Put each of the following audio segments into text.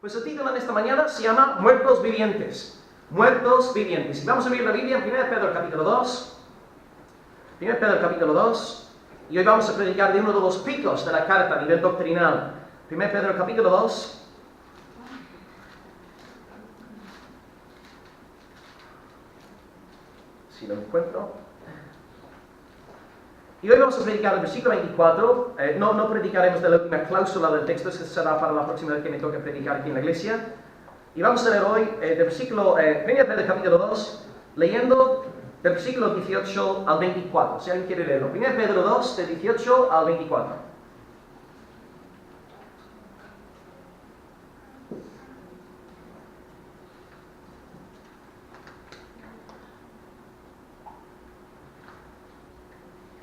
Pues el título en esta mañana se llama Muertos Vivientes. Muertos Vivientes. Y vamos a abrir la Biblia en 1 Pedro capítulo 2. 1 Pedro capítulo 2. Y hoy vamos a predicar de uno de los picos de la carta a nivel doctrinal. 1 Pedro capítulo 2. Si lo encuentro. Y hoy vamos a predicar el versículo 24. No predicaremos de la última cláusula del texto, eso será para la próxima vez que me toque predicar aquí en la iglesia. Y vamos a leer hoy del versículo 1 Pedro capítulo 2, leyendo del versículo 18 al 24. Si alguien quiere leerlo. 1 Pedro 2, de 18 al 24.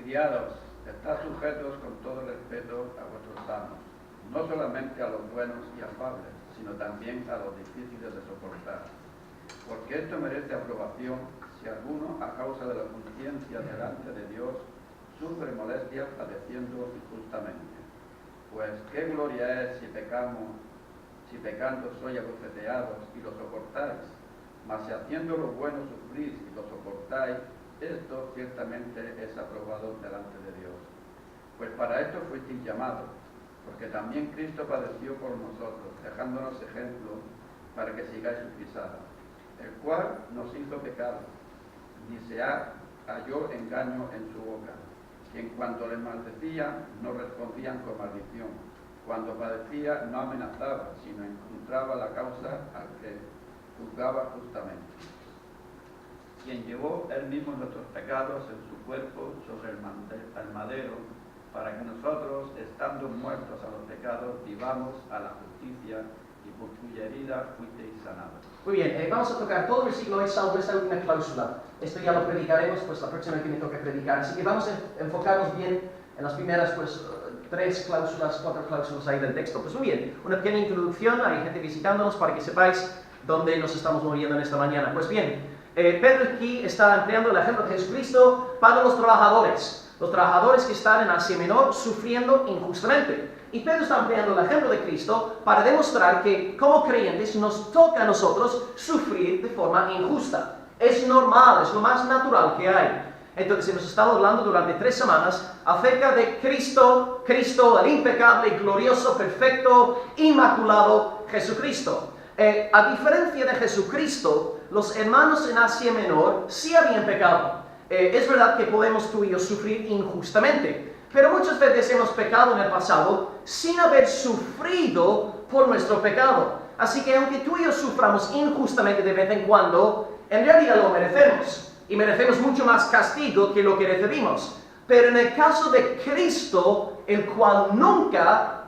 Criados, estad sujetos con todo respeto a vuestros amos, no solamente a los buenos y afables, sino también a los difíciles de soportar. Porque esto merece aprobación si alguno, a causa de la conciencia delante de Dios, sufre molestias padeciendo injustamente. Pues qué gloria es si pecando sois abofeteados y lo soportáis, mas si haciendo lo bueno sufrís y lo soportáis, esto ciertamente es aprobado delante de Dios. Pues para esto fuisteis llamados, porque también Cristo padeció por nosotros, dejándonos ejemplo para que sigáis sus pisadas, el cual nos hizo pecado, ni se halló engaño en su boca, que en cuanto le maldecían, no respondían con maldición, cuando padecía no amenazaba, sino encontraba la causa al que juzgaba justamente, quien llevó él mismo nuestros pecados en su cuerpo sobre el madero, para que nosotros, estando muertos a los pecados, vivamos a la justicia, y por cuya herida fuisteis sanados. Muy bien, vamos a tocar todo el versículo hoy, salvo esta última cláusula. Esto ya lo predicaremos pues la próxima vez que me toque predicar. Así que vamos a enfocarnos bien en las primeras 4 cláusulas ahí del texto. Pues muy bien, una pequeña introducción, hay gente visitándonos para que sepáis dónde nos estamos moviendo en esta mañana. Pues bien, Pedro aquí está empleando el ejemplo de Jesucristo para los trabajadores que están en Asia Menor sufriendo injustamente. Y Pedro está empleando el ejemplo de Cristo para demostrar que como creyentes nos toca a nosotros sufrir de forma injusta. Es normal, es lo más natural que hay. Entonces hemos estado hablando durante 3 semanas acerca de Cristo, el impecable, glorioso, perfecto, inmaculado Jesucristo. A diferencia de Jesucristo, los hermanos en Asia Menor sí habían pecado. Es verdad que podemos tú y yo sufrir injustamente, pero muchas veces hemos pecado en el pasado sin haber sufrido por nuestro pecado. Así que aunque tú y yo suframos injustamente de vez en cuando, en realidad lo merecemos. Y merecemos mucho más castigo que lo que recibimos. Pero en el caso de Cristo, el cual nunca,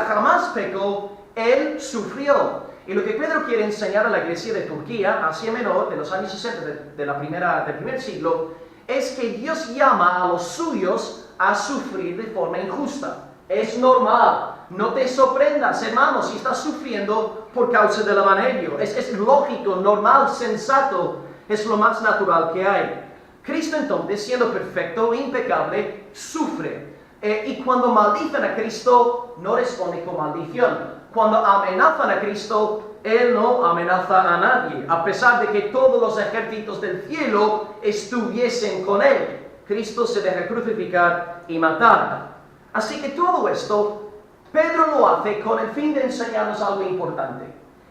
jamás pecó, Él sufrió. Y lo que Pedro quiere enseñar a la iglesia de Turquía, Asia Menor, de los años 60 del primer siglo, es que Dios llama a los suyos a sufrir de forma injusta. Es normal. No te sorprendas, hermano, si estás sufriendo por causa del evangelio. Es lógico, normal, sensato. Es lo más natural que hay. Cristo entonces, siendo perfecto e impecable, sufre. Y cuando maldicen a Cristo, no responde con maldición. Cuando amenazan a Cristo, Él no amenaza a nadie, a pesar de que todos los ejércitos del cielo estuviesen con Él. Cristo se deja crucificar y matar. Así que todo esto, Pedro lo hace con el fin de enseñarnos algo importante.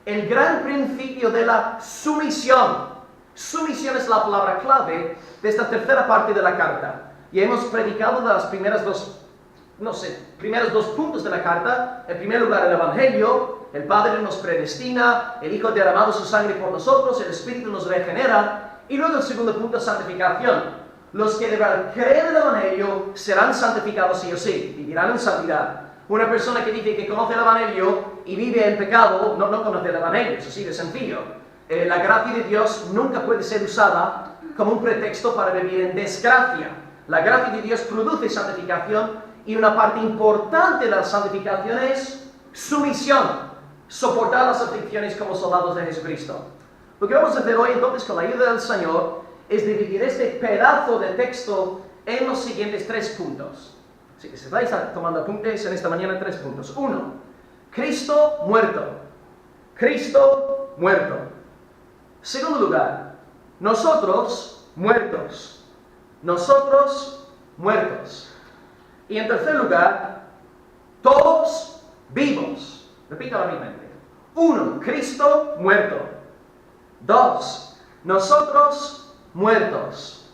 El gran principio de la sumisión. Sumisión es la palabra clave de esta tercera parte de la carta. Y hemos predicado de las primeros dos puntos de la carta. En primer lugar, el Evangelio. El Padre nos predestina, el Hijo ha derramado su sangre por nosotros, el Espíritu nos regenera. Y luego el segundo punto, santificación. Los que de verdad creen en el Evangelio serán santificados sí o sí, vivirán en santidad. Una persona que dice que conoce el Evangelio y vive en pecado, no conoce el Evangelio, eso sí, de sencillo. La gracia de Dios nunca puede ser usada como un pretexto para vivir en desgracia. La gracia de Dios produce santificación y una parte importante de la santificación es sumisión, soportar las aflicciones como soldados de Jesucristo. Lo que vamos a hacer hoy entonces con la ayuda del Señor es dividir este pedazo de texto en los siguientes 3 puntos. Así que si estáis tomando apuntes en esta mañana, 3 puntos. 1. Cristo muerto. Cristo muerto. Segundo lugar, nosotros muertos. Nosotros muertos. Y en tercer lugar, todos vivos. Repítalo a mi mente. 1. Cristo muerto. 2. Nosotros muertos.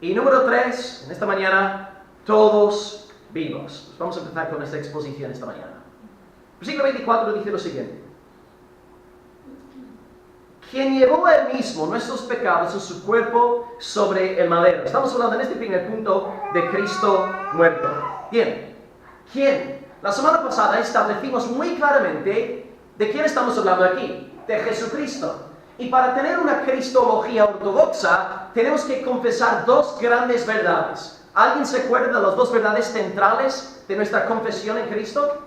Y número 3, en esta mañana, todos vivos. Vamos a empezar con esta exposición esta mañana. Versículo 24 dice lo siguiente. Quien llevó él mismo nuestros pecados en su cuerpo sobre el madero. Estamos hablando en este primer punto de Cristo muerto. Bien, ¿quién? La semana pasada establecimos muy claramente de quién estamos hablando aquí, de Jesucristo. Y para tener una cristología ortodoxa, tenemos que confesar dos grandes verdades. ¿Alguien se acuerda de las dos verdades centrales de nuestra confesión en Cristo?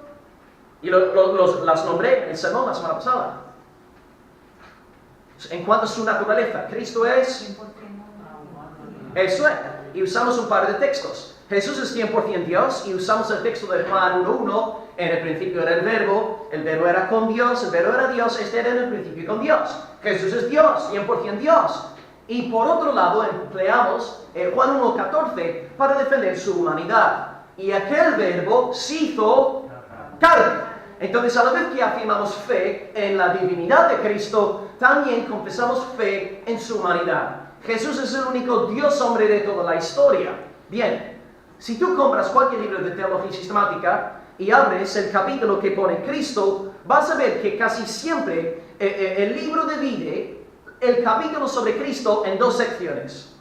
Y las nombré en el sermón la semana pasada. En cuanto a su naturaleza, Cristo es... Eso es. Y usamos un par de textos. Jesús es 100% Dios y usamos el texto de Juan 1:1. En el principio era el verbo era con Dios, el verbo era Dios, este era en el principio con Dios. Jesús es Dios, 100% Dios. Y por otro lado empleamos Juan 1:14 para defender su humanidad. Y aquel verbo se hizo carne. Entonces, a la vez que afirmamos fe en la divinidad de Cristo, también confesamos fe en su humanidad. Jesús es el único Dios hombre de toda la historia. Bien, si tú compras cualquier libro de teología sistemática y abres el capítulo que pone Cristo, vas a ver que casi siempre el libro divide el capítulo sobre Cristo en dos secciones.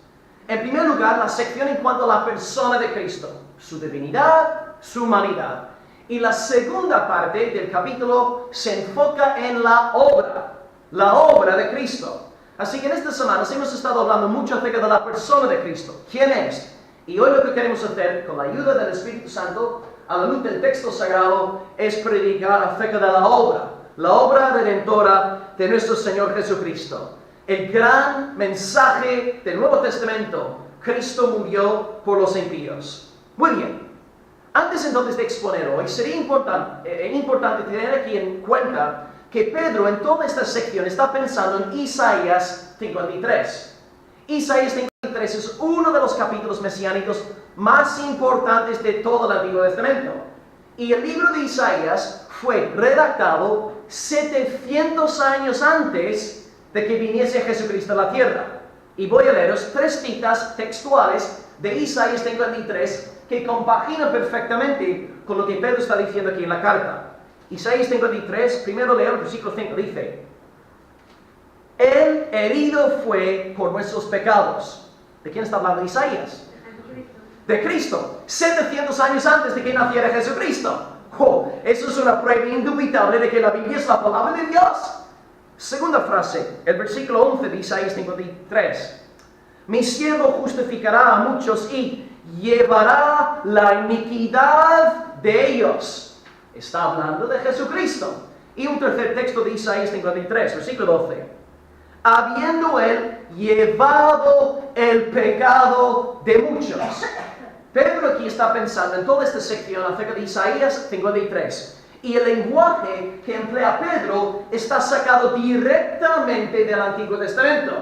En primer lugar, la sección en cuanto a la persona de Cristo, su divinidad, su humanidad. Y la segunda parte del capítulo se enfoca en la obra de Cristo. Así que en estas semanas hemos estado hablando mucho acerca de la persona de Cristo. ¿Quién es? Y hoy lo que queremos hacer, con la ayuda del Espíritu Santo, a la luz del texto sagrado, es predicar acerca de la obra redentora de nuestro Señor Jesucristo. El gran mensaje del Nuevo Testamento: Cristo murió por los impíos. Muy bien. Antes entonces de exponer hoy, sería importante tener aquí en cuenta que Pedro en toda esta sección está pensando en Isaías 53. Isaías 53 es uno de los capítulos mesiánicos más importantes de todo el Antiguo Testamento. Y el libro de Isaías fue redactado 700 años antes de que viniese Jesucristo a la tierra. Y voy a leeros 3 citas textuales de Isaías 53 que compaginan perfectamente con lo que Pedro está diciendo aquí en la carta. Isaías 53, primero leo el versículo 5, dice: Él herido fue por nuestros pecados. ¿De quién está hablando Isaías? De Cristo. 700 años antes de que naciera Jesucristo. Eso es una prueba indubitable de que la Biblia es la palabra de Dios. Segunda frase, el versículo 11 de Isaías 53. Mi siervo justificará a muchos y llevará la iniquidad de ellos. Está hablando de Jesucristo. Y un tercer texto de Isaías 53, versículo 12. Habiendo él llevado el pecado de muchos. Pedro aquí está pensando en toda esta sección acerca de Isaías 53. Y el lenguaje que emplea Pedro está sacado directamente del Antiguo Testamento.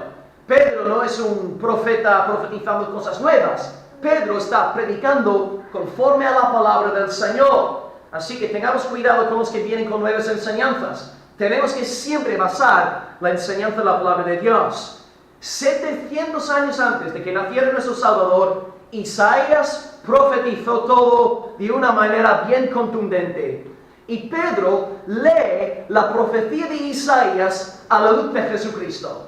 Pedro no es un profeta profetizando cosas nuevas. Pedro está predicando conforme a la palabra del Señor. Así que tengamos cuidado con los que vienen con nuevas enseñanzas. Tenemos que siempre basar la enseñanza de la palabra de Dios. 700 años antes de que naciera nuestro Salvador, Isaías profetizó todo de una manera bien contundente. Y Pedro lee la profecía de Isaías a la luz de Jesucristo.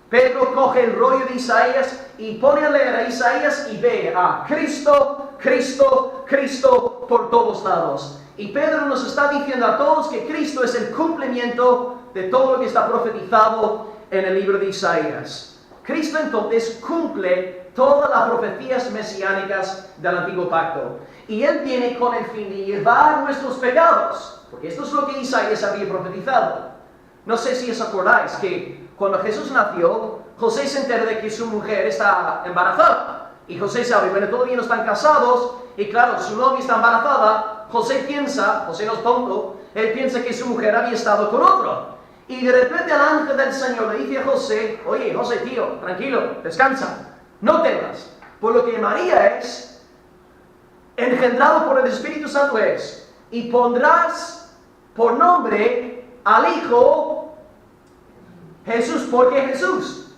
Pedro coge el rollo de Isaías y pone a leer a Isaías y ve a Cristo, Cristo, Cristo por todos lados. Y Pedro nos está diciendo a todos que Cristo es el cumplimiento de todo lo que está profetizado en el libro de Isaías. Cristo entonces cumple todas las profecías mesiánicas del Antiguo Pacto. Y Él viene con el fin de llevar nuestros pecados, porque esto es lo que Isaías había profetizado. No sé si os acordáis que cuando Jesús nació, José se entera de que su mujer está embarazada. Y José sabe, bueno, todavía no están casados, y claro, su novia está embarazada. José no es tonto, él piensa que su mujer había estado con otro. Y de repente el ángel del Señor le dice a José, oye, José, tío, tranquilo, descansa, no temas. Por lo que María es, engendrado por el Espíritu Santo es, y pondrás por nombre al Hijo Jesús. ¿Por qué Jesús?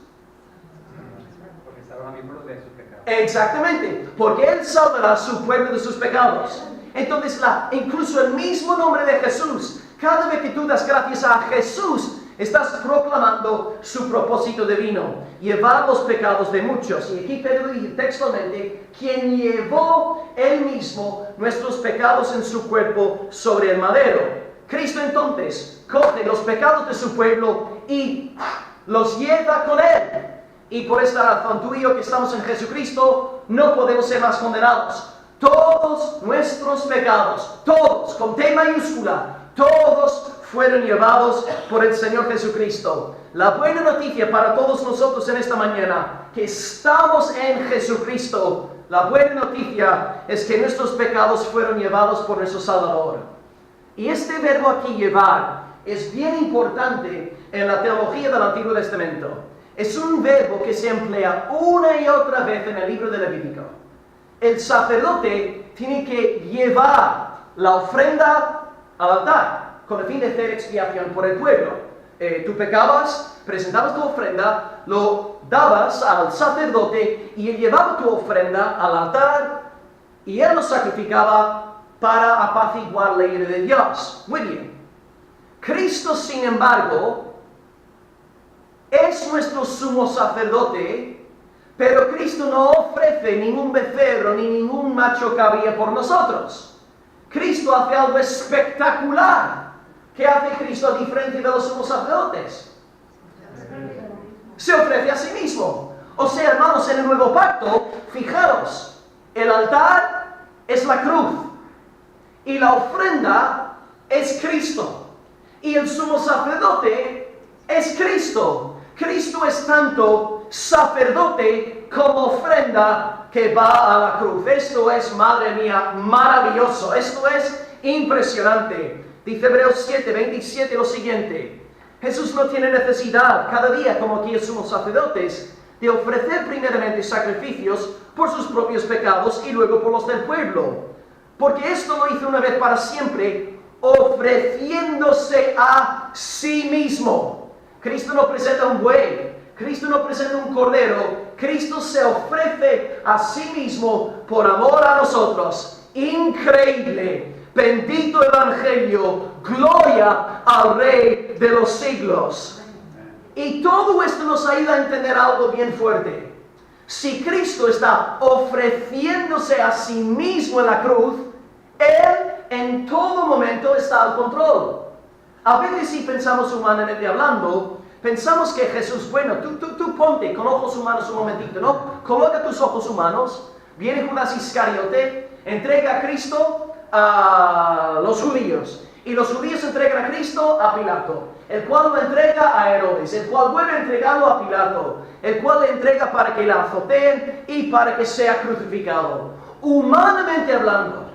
Porque salva a mi pueblo de sus pecados. Exactamente, porque Él salvará a su pueblo de sus pecados. Entonces, incluso el mismo nombre de Jesús, cada vez que tú das gracias a Jesús, estás proclamando su propósito divino, llevar los pecados de muchos. Y aquí Pedro dice textualmente, quien llevó Él mismo nuestros pecados en su cuerpo sobre el madero. Cristo entonces coge los pecados de su pueblo y los lleva con Él. Y por esta razón, tú y yo que estamos en Jesucristo, no podemos ser más condenados. Todos nuestros pecados, todos, con T mayúscula, todos fueron llevados por el Señor Jesucristo. La buena noticia para todos nosotros en esta mañana, que estamos en Jesucristo, la buena noticia es que nuestros pecados fueron llevados por nuestro Salvador. Y este verbo aquí, llevar, es bien importante en la teología del Antiguo Testamento. Es un verbo que se emplea una y otra vez en el libro de Levítico. El sacerdote tiene que llevar la ofrenda al altar con el fin de hacer expiación por el pueblo. Tú pecabas, presentabas tu ofrenda, lo dabas al sacerdote y él llevaba tu ofrenda al altar y él lo sacrificaba para apaciguar la ira de Dios. Muy bien. Cristo, sin embargo, es nuestro sumo sacerdote, pero Cristo no ofrece ningún becerro ni ningún macho cabrío por nosotros. Cristo hace algo espectacular. ¿Qué hace Cristo a diferencia de los sumos sacerdotes? Se ofrece a sí mismo. O sea, hermanos, en el nuevo pacto, fijaros, el altar es la cruz y la ofrenda es Cristo y el sumo sacerdote es Cristo. Cristo es tanto sacerdote como ofrenda que va a la cruz. Esto es, madre mía, maravilloso. Esto es impresionante. Dice Hebreos 7:27 lo siguiente. Jesús no tiene necesidad cada día, como aquí somos sacerdotes, de ofrecer primeramente sacrificios por sus propios pecados y luego por los del pueblo. Porque esto lo hizo una vez para siempre, ofreciéndose a sí mismo. Cristo no presenta un buey, Cristo no presenta un cordero, Cristo se ofrece a sí mismo por amor a nosotros. Increíble, bendito Evangelio, gloria al Rey de los siglos. Y todo esto nos ayuda a entender algo bien fuerte. Si Cristo está ofreciéndose a sí mismo en la cruz, Él en todo momento está al control. A veces si pensamos humanamente hablando, pensamos que Jesús, bueno, tú ponte con ojos humanos un momentito, ¿no? Coloca tus ojos humanos, viene Judas Iscariote, entrega a Cristo a los judíos, y los judíos entregan a Cristo a Pilato, el cual lo entrega a Herodes, el cual vuelve a entregarlo a Pilato, el cual le entrega para que la azoteen y para que sea crucificado. Humanamente hablando,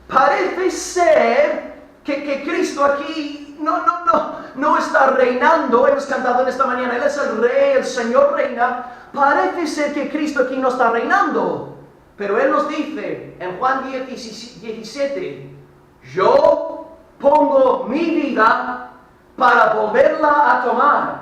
parece ser que Cristo aquí no está reinando. Hemos cantado en esta mañana, Él es el Rey, el Señor reina. Parece ser que Cristo aquí no está reinando. Pero Él nos dice en Juan 17, yo pongo mi vida para volverla a tomar.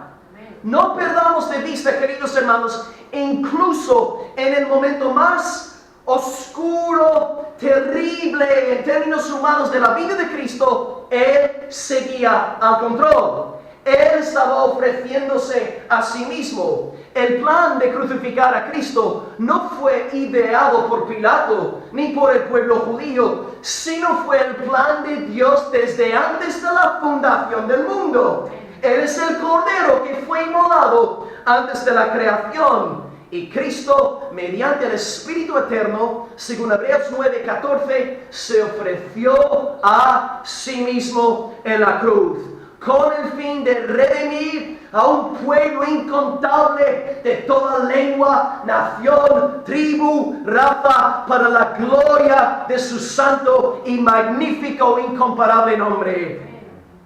No perdamos de vista, queridos hermanos, incluso en el momento más oscuro, terrible en términos humanos de la vida de Cristo, Él seguía al control. Él estaba ofreciéndose a sí mismo. El plan de crucificar a Cristo no fue ideado por Pilato ni por el pueblo judío, sino fue el plan de Dios desde antes de la fundación del mundo. Él es el Cordero que fue inmolado antes de la creación. Y Cristo, mediante el Espíritu Eterno, según Hebreos 9:14, se ofreció a sí mismo en la cruz, con el fin de redimir a un pueblo incontable de toda lengua, nación, tribu, raza, para la gloria de su santo y magnífico, incomparable nombre.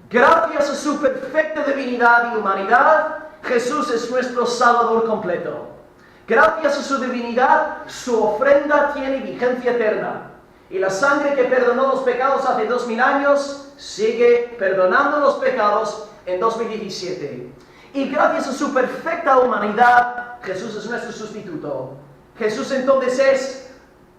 Gracias a su perfecta divinidad y humanidad, Jesús es nuestro Salvador completo. Gracias a su divinidad, su ofrenda tiene vigencia eterna. Y la sangre que perdonó los pecados hace 2000 años, sigue perdonando los pecados en 2017. Y gracias a su perfecta humanidad, Jesús es nuestro sustituto. Jesús entonces es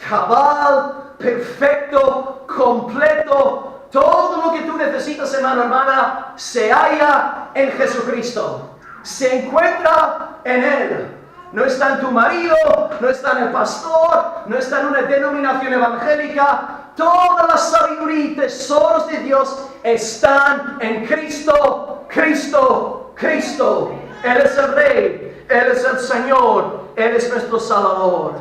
cabal, perfecto, completo. Todo lo que tú necesitas, hermano, hermana, se halla en Jesucristo. Se encuentra en Él. No está en tu marido, no está en el pastor, no está en una denominación evangélica. Toda la sabiduría y tesoros de Dios están en Cristo, Cristo, Cristo. Él es el Rey, Él es el Señor, Él es nuestro Salvador.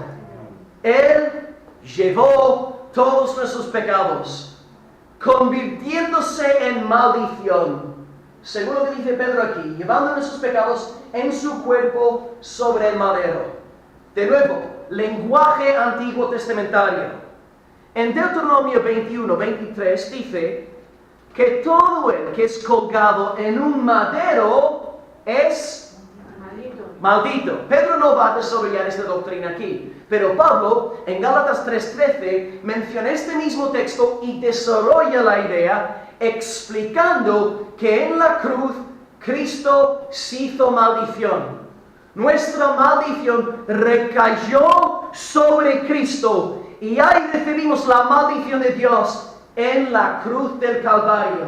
Él llevó todos nuestros pecados, convirtiéndose en maldición. Según lo que dice Pedro aquí, llevando nuestros pecados en su cuerpo sobre el madero. De nuevo, lenguaje antiguo testamentario. En Deuteronomio 21:23 dice que todo el que es colgado en un madero es maldito. Pedro no va a desarrollar esta doctrina aquí, pero Pablo en Gálatas 3:13 menciona este mismo texto y desarrolla la idea explicando que en la cruz Cristo se hizo maldición. Nuestra maldición recayó sobre Cristo y ahí recibimos la maldición de Dios en la cruz del Calvario.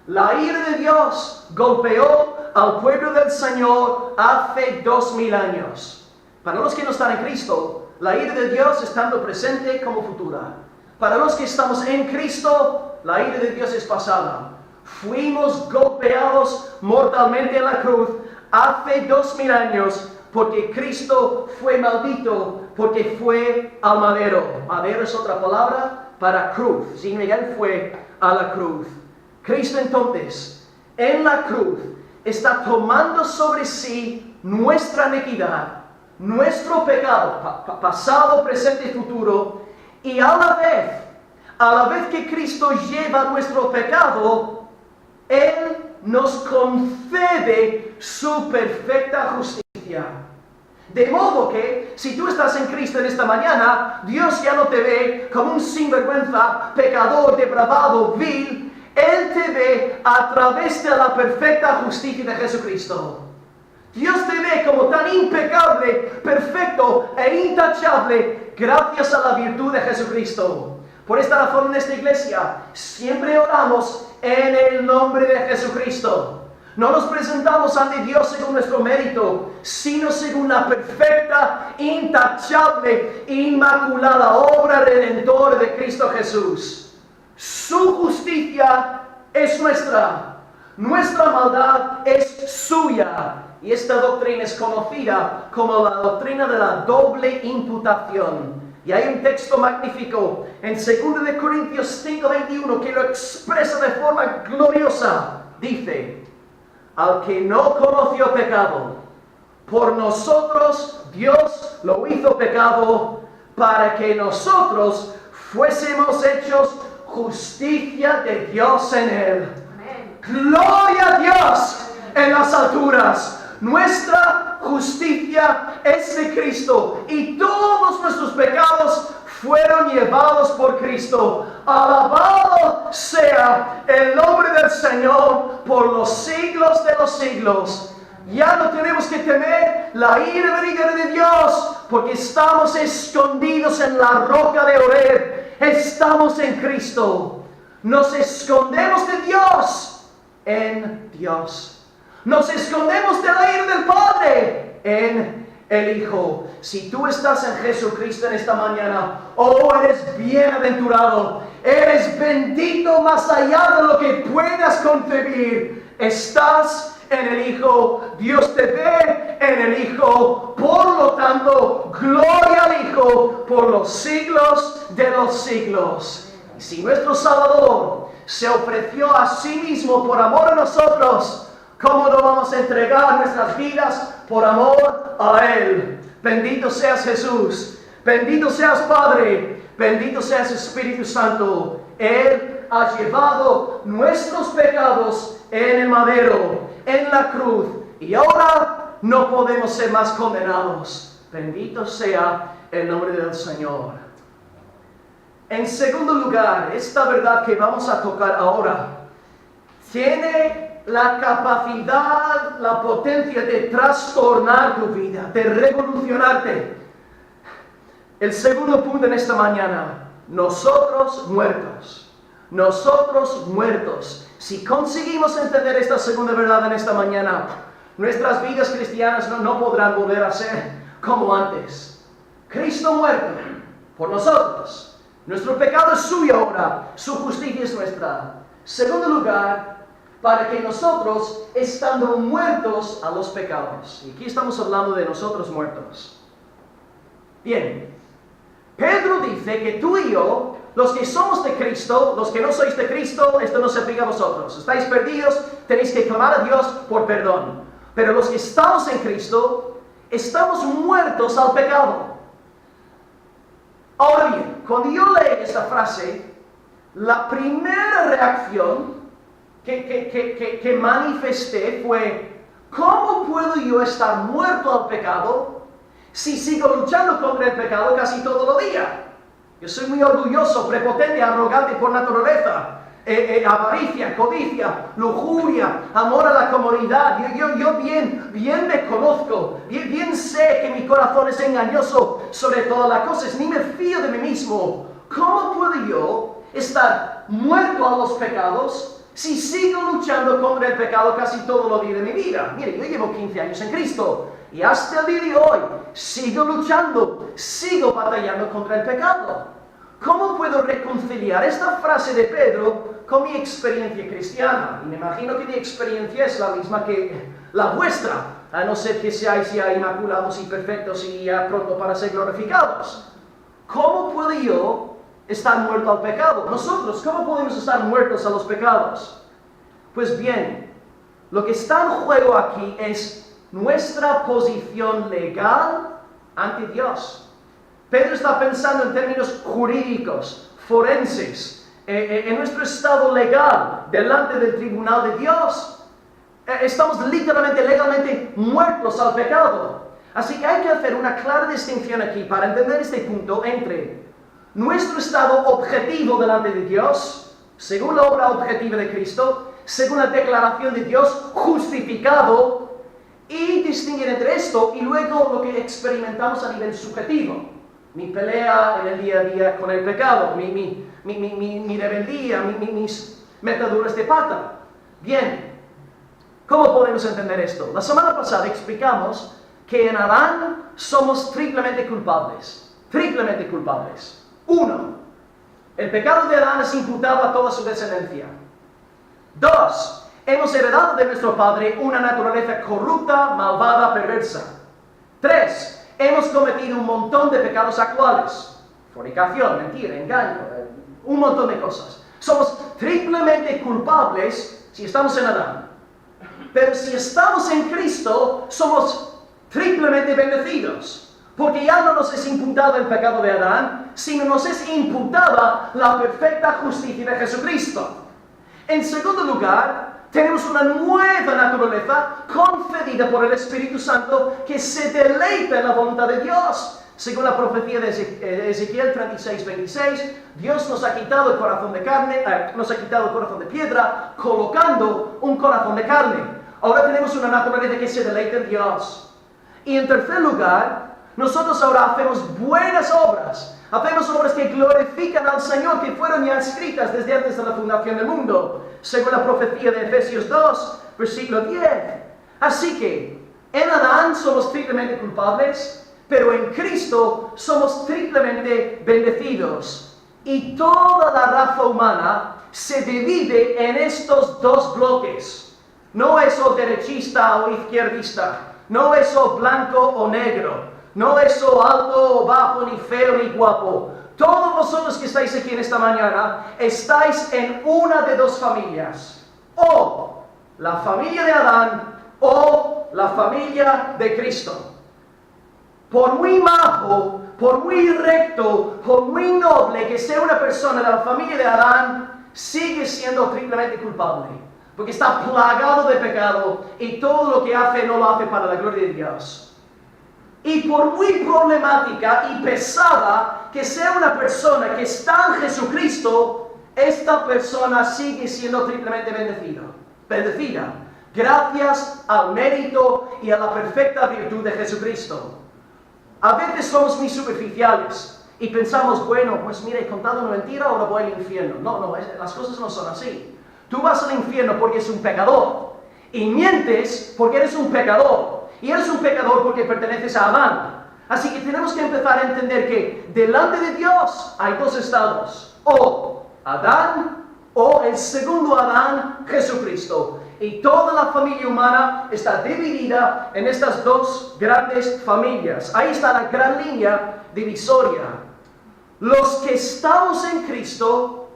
La ira de Dios golpeó al pueblo del Señor hace 2000 años. Para los que no están en Cristo, la ira de Dios estando presente como futura. Para los que estamos en Cristo, la ira de Dios es pasada. Fuimos golpeados mortalmente en la cruz hace 2000 años porque Cristo fue maldito, porque fue al madero. Madero es otra palabra para cruz. Significa que fue a la cruz. Cristo entonces, en la cruz, está tomando sobre sí nuestra iniquidad, nuestro pecado, pasado, presente y futuro, y a la vez que Cristo lleva nuestro pecado, Él nos concede su perfecta justicia. De modo que, si tú estás en Cristo en esta mañana, Dios ya no te ve como un sinvergüenza, pecador, depravado, vil. Él te ve a través de la perfecta justicia de Jesucristo. Dios te ve como tan impecable, perfecto e intachable gracias a la virtud de Jesucristo. Por esta razón en esta iglesia siempre oramos en el nombre de Jesucristo. No nos presentamos ante Dios según nuestro mérito, sino según la perfecta, intachable, inmaculada obra redentora de Cristo Jesús. Su justicia es nuestra, nuestra maldad es suya. Y esta doctrina es conocida como la doctrina de la doble imputación. Y hay un texto magnífico en 2 Corintios 5:21 que lo expresa de forma gloriosa. Dice: al que no conoció pecado, por nosotros Dios lo hizo pecado, para que nosotros fuésemos hechos justicia de Dios en él. Amén. Gloria a Dios en las alturas. Nuestra justicia es de Cristo y todos nuestros pecados fueron llevados por Cristo. Alabado sea el nombre del Señor por los siglos de los siglos. Ya no tenemos que temer la ira venidera de Dios, porque estamos escondidos en la roca de Oreb. Estamos en Cristo. Nos escondemos de Dios en Dios. Nos escondemos de la ira del Padre en el Hijo. Si tú estás en Jesucristo en esta mañana, oh, eres bienaventurado. Eres bendito más allá de lo que puedas concebir. Estás en el Hijo. Dios te ve en el Hijo. Por lo tanto, gloria al Hijo por los siglos de los siglos. Y si nuestro Salvador se ofreció a sí mismo por amor a nosotros, ¿Cómo no vamos a entregar nuestras vidas por amor a Él? Bendito seas Jesús. Bendito seas Padre. Bendito seas Espíritu Santo. Él ha llevado nuestros pecados en el madero, en la cruz. Y ahora no podemos ser más condenados. Bendito sea el nombre del Señor. En segundo lugar, esta verdad que vamos a tocar ahora tiene la capacidad, la potencia de trastornar tu vida, de revolucionarte. El segundo punto en esta mañana, nosotros muertos. Nosotros muertos. Si conseguimos entender esta segunda verdad en esta mañana, nuestras vidas cristianas no podrán volver a ser como antes. Cristo muerto por nosotros. Nuestro pecado es suyo ahora, su justicia es nuestra. Segundo lugar, para que nosotros, estando muertos a los pecados. Y aquí estamos hablando de nosotros muertos. Bien, Pedro dice que tú y yo, los que somos de Cristo, los que no sois de Cristo, esto no se aplica a vosotros. Estáis perdidos, tenéis que clamar a Dios por perdón. Pero los que estamos en Cristo, estamos muertos al pecado. Ahora bien, cuando yo leí esta frase, la primera reacción que manifesté fue: ¿cómo puedo yo estar muerto al pecado si sigo luchando contra el pecado casi todo el día? Yo soy muy orgulloso, prepotente, arrogante por naturaleza. Avaricia, codicia, lujuria, amor a la comodidad. Yo bien me conozco, bien sé que mi corazón es engañoso sobre todas las cosas, ni me fío de mí mismo. ¿Cómo puedo yo estar muerto a los pecados si sigo luchando contra el pecado casi todos los días de mi vida? Mire, yo llevo 15 años en Cristo y hasta el día de hoy sigo luchando, sigo batallando contra el pecado. ¿Cómo puedo reconciliar esta frase de Pedro con mi experiencia cristiana? Y me imagino que mi experiencia es la misma que la vuestra, a no ser que seáis ya inmaculados y perfectos y ya pronto para ser glorificados. ¿Cómo puedo yo estar muerto al pecado? Nosotros, ¿cómo podemos estar muertos a los pecados? Pues bien, lo que está en juego aquí es nuestra posición legal ante Dios. Pedro está pensando en términos jurídicos, forenses, en nuestro estado legal delante del tribunal de Dios. Estamos literalmente, legalmente muertos al pecado. Así que hay que hacer una clara distinción aquí para entender este punto entre nuestro estado objetivo delante de Dios, según la obra objetiva de Cristo, según la declaración de Dios, justificado, y distinguir entre esto y luego lo que experimentamos a nivel subjetivo. Mi pelea en el día a día con el pecado, mi rebeldía, mis metaduras de pata. Bien, ¿cómo podemos entender esto? La semana pasada explicamos que en Adán somos triplemente culpables. Triplemente culpables. 1. El pecado de Adán es imputado a toda su descendencia. 2. Hemos heredado de nuestro padre una naturaleza corrupta, malvada, perversa. 3. Hemos cometido un montón de pecados actuales. Fornicación, mentira, engaño, un montón de cosas. Somos triplemente culpables si estamos en Adán. Pero si estamos en Cristo, somos triplemente bendecidos. Porque ya no nos es imputado el pecado de Adán, sino nos es imputada la perfecta justicia de Jesucristo. En segundo lugar, tenemos una nueva naturaleza concedida por el Espíritu Santo que se deleita en la voluntad de Dios. Según la profecía de Ezequiel 36:26, Dios nos ha quitado el corazón de carne, nos ha quitado el corazón de piedra, colocando un corazón de carne. Ahora tenemos una naturaleza que se deleita en Dios. Y en tercer lugar, nosotros ahora hacemos buenas obras. Hacemos obras que glorifican al Señor, que fueron ya escritas desde antes de la fundación del mundo, según la profecía de Efesios 2, versículo 10. Así que, en Adán somos triplemente culpables, pero en Cristo somos triplemente bendecidos. Y toda la raza humana se divide en estos dos bloques. No es o derechista o izquierdista, no es o blanco o negro, no es o alto o bajo, ni feo ni guapo. Todos vosotros que estáis aquí en esta mañana, estáis en una de dos familias. O la familia de Adán o la familia de Cristo. Por muy majo, por muy recto, por muy noble que sea una persona de la familia de Adán, sigue siendo triplemente culpable, porque está plagado de pecado y todo lo que hace no lo hace para la gloria de Dios. Y por muy problemática y pesada que sea una persona que está en Jesucristo, esta persona sigue siendo triplemente bendecida, gracias al mérito y a la perfecta virtud de Jesucristo. A veces somos muy superficiales y pensamos, bueno, pues mira, he contado una mentira, ahora voy al infierno. No, las cosas no son así. Tú vas al infierno porque eres un pecador y mientes porque eres un pecador. Y eres un pecador porque perteneces a Adán. Así que tenemos que empezar a entender que delante de Dios hay dos estados. O Adán o el segundo Adán, Jesucristo. Y toda la familia humana está dividida en estas dos grandes familias. Ahí está la gran línea divisoria. Los que estamos en Cristo,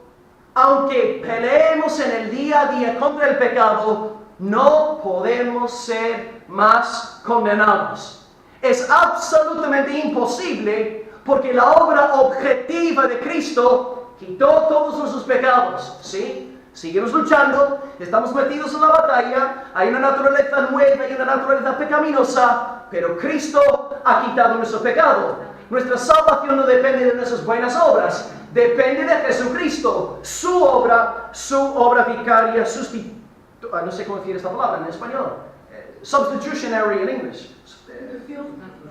aunque peleemos en el día a día contra el pecado, no podemos ser más condenados. Es absolutamente imposible porque la obra objetiva de Cristo quitó todos nuestros pecados, ¿sí? Seguimos luchando, estamos metidos en la batalla, hay una naturaleza nueva y una naturaleza pecaminosa, pero Cristo ha quitado nuestro pecado. Nuestra salvación no depende de nuestras buenas obras, depende de Jesucristo, su obra vicaria, no sé cómo decir esta palabra en español, substitutionary en inglés.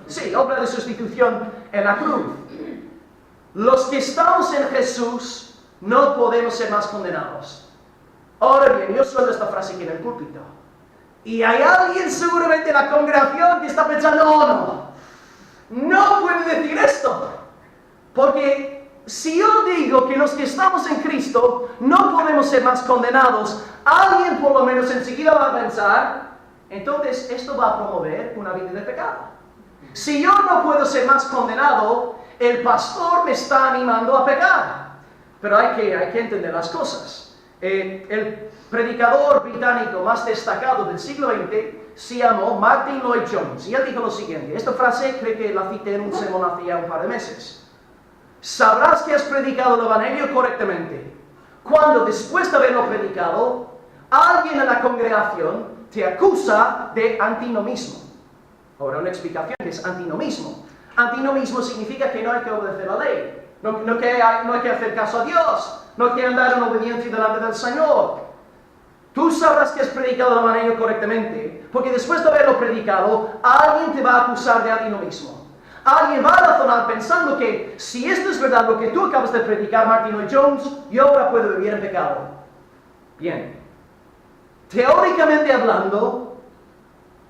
Sí, obra de sustitución en la cruz. Los que estamos en Jesús no podemos ser más condenados. Ahora bien, yo suelto esta frase aquí en el púlpito. Y hay alguien seguramente en la congregación que está pensando, no puede decir esto. Porque si yo digo que los que estamos en Cristo no podemos ser más condenados, alguien por lo menos enseguida va a pensar, entonces esto va a promover una vida de pecado. Si yo no puedo ser más condenado, el pastor me está animando a pecar. Pero hay que entender las cosas. El predicador británico más destacado del siglo XX se llamó Martin Lloyd Jones. Y él dijo lo siguiente. Esta frase creo que la cité en un sermón hace ya un par de meses. Sabrás que has predicado el evangelio correctamente cuando después de haberlo predicado, alguien en la congregación te acusa de antinomismo. Ahora una explicación que es antinomismo. Antinomismo significa que no hay que obedecer la ley. No hay que hacer caso a Dios. No hay que andar en obediencia delante del Señor. Tú sabrás que has predicado el evangelio correctamente, porque después de haberlo predicado, alguien te va a acusar de antinomismo. Alguien va a razonar pensando que si esto es verdad lo que tú acabas de predicar, Martin Lloyd Jones, yo ahora puedo vivir en pecado. Bien. Teóricamente hablando,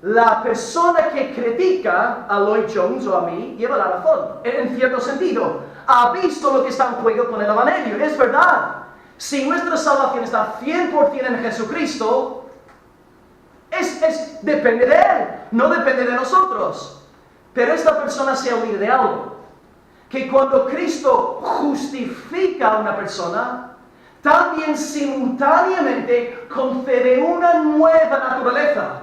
la persona que critica a Lloyd Jones o a mí lleva la razón, en cierto sentido. Ha visto lo que está en juego con el evangelio, es verdad. Si nuestra salvación está 100% en Jesucristo, depende de Él, no depende de nosotros. Pero esta persona se olvida de algo, que cuando Cristo justifica a una persona, también simultáneamente concede una nueva naturaleza.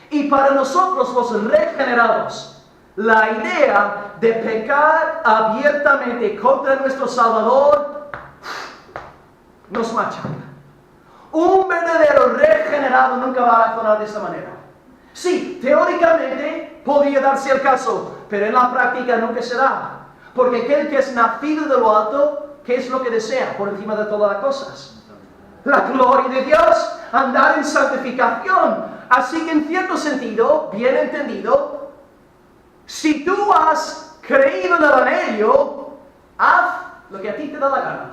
Y para nosotros los regenerados, la idea de pecar abiertamente contra nuestro Salvador nos machaca. Un verdadero regenerado nunca va a razonar de esta manera. Sí, teóricamente podría darse el caso, pero en la práctica nunca será. Porque aquel que es nacido de lo alto, ¿qué es lo que desea por encima de todas las cosas? La gloria de Dios, andar en santificación. Así que en cierto sentido, bien entendido, si tú has creído en el evangelio, haz lo que a ti te da la gana.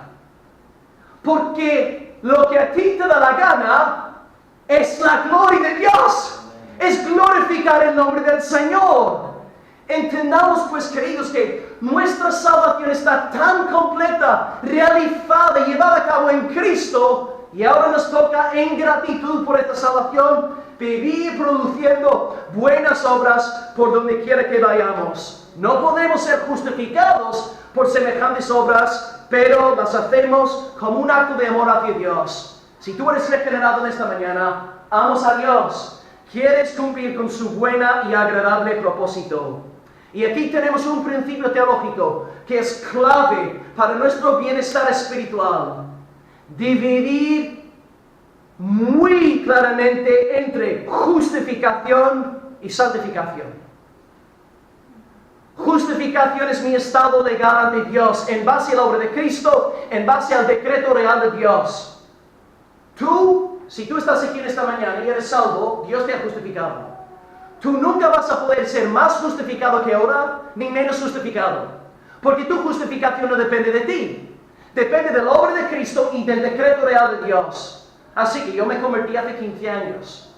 Porque lo que a ti te da la gana es la gloria de Dios. Es glorificar el nombre del Señor. Entendamos pues, queridos, que nuestra salvación está tan completa, realizada y llevada a cabo en Cristo, y ahora nos toca en gratitud por esta salvación vivir produciendo buenas obras por donde quiera que vayamos. No podemos ser justificados por semejantes obras, pero las hacemos como un acto de amor hacia Dios. Si tú eres regenerado en esta mañana, amas a Dios, quieres cumplir con su buena y agradable propósito. Y aquí tenemos un principio teológico que es clave para nuestro bienestar espiritual. Dividir muy claramente entre justificación y santificación. Justificación es mi estado legal ante Dios en base a la obra de Cristo, en base al decreto real de Dios. Si tú estás aquí en esta mañana y eres salvo, Dios te ha justificado. Tú nunca vas a poder ser más justificado que ahora, ni menos justificado. Porque tu justificación no depende de ti. Depende de la obra de Cristo y del decreto real de Dios. Así que yo me convertí hace 15 años.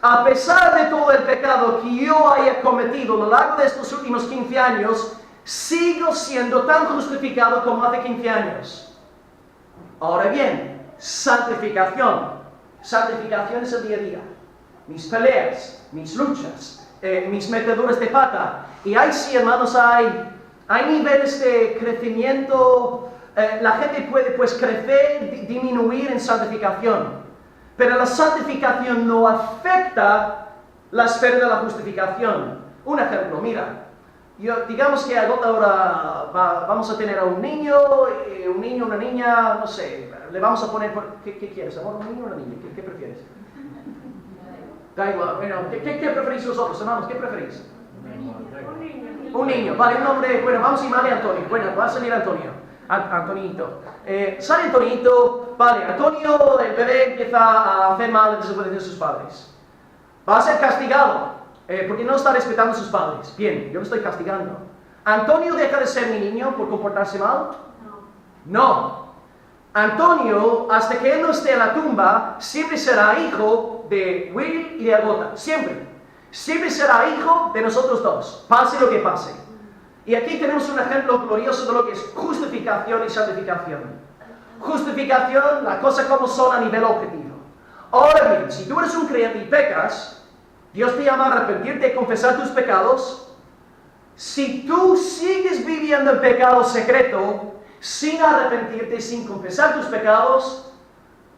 A pesar de todo el pecado que yo haya cometido a lo largo de estos últimos 15 años, sigo siendo tan justificado como hace 15 años. Ahora bien, santificación. Santificación es el día a día. Mis peleas, mis luchas, mis meteduras de pata. Y ahí sí, hermanos, hay niveles de crecimiento. La gente puede pues crecer, disminuir en santificación. Pero la santificación no afecta la esfera de la justificación. Un ejemplo, mira. Digamos que ahora vamos a tener a un niño, una niña, no sé, le vamos a poner... ¿Qué quieres, amor? ¿Un niño o una niña? ¿Qué prefieres? Da igual, bueno, ¿qué preferís vosotros, hermanos? ¿Qué preferís? Un niño, vale, un nombre, bueno, vamos a llamarle Antonio. Bueno, va a salir Antonio. Antonito. Sale Antonito, vale, Antonio, el bebé empieza a hacer mal en desobediencia de sus padres. Va a ser castigado, porque no está respetando a sus padres. Bien, yo lo estoy castigando. ¿Antonio deja de ser mi niño por comportarse mal? No. Antonio, hasta que él no esté en la tumba, siempre será hijo de Will y de Agota. Siempre. Siempre será hijo de nosotros dos, pase lo que pase. Y aquí tenemos un ejemplo glorioso de lo que es justificación y santificación. Justificación, la cosa como son a nivel objetivo. Ahora bien, si tú eres un creyente y pecas, Dios te llama a arrepentirte y confesar tus pecados. Si tú sigues viviendo en pecado secreto, sin arrepentirte, sin confesar tus pecados,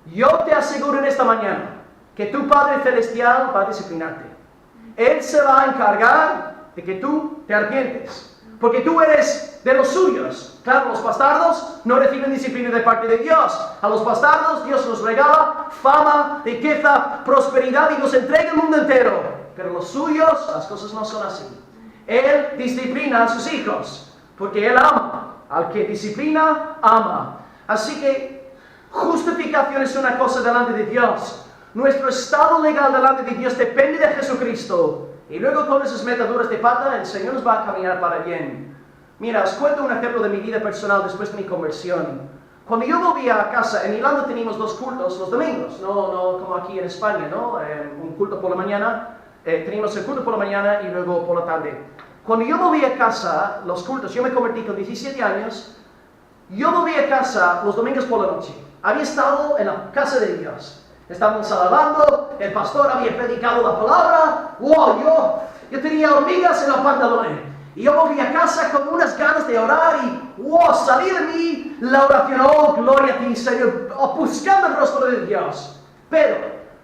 yo te aseguro en esta mañana que tu Padre Celestial va a disciplinarte. Él se va a encargar de que tú te arrepientes. Porque tú eres de los suyos. Claro, los bastardos no reciben disciplina de parte de Dios. A los bastardos Dios nos regala fama, riqueza, prosperidad y nos entrega el mundo entero. Pero los suyos, las cosas no son así. Él disciplina a sus hijos, porque Él ama. Al que disciplina, ama. Así que justificación es una cosa delante de Dios. Nuestro estado legal delante de Dios depende de Jesucristo. Y luego con esas metaduras de pata, el Señor nos va a caminar para bien. Mira, os cuento un ejemplo de mi vida personal después de mi conversión. Cuando yo volvía a casa, en Irlanda teníamos 2 cultos los domingos, no como aquí en España, ¿no? Un culto por la mañana, teníamos el culto por la mañana y luego por la tarde. Cuando yo volví a casa, los cultos, yo me convertí con 17 años, yo volví a casa los domingos por la noche. Había estado en la casa de Dios. Estábamos alabando, el pastor había predicado la palabra, wow, yo tenía hormigas en los pantalones. Y yo volví a casa con unas ganas de orar y wow, salí de mí la oración, oh, gloria a ti, Señor, buscando el rostro de Dios. Pero,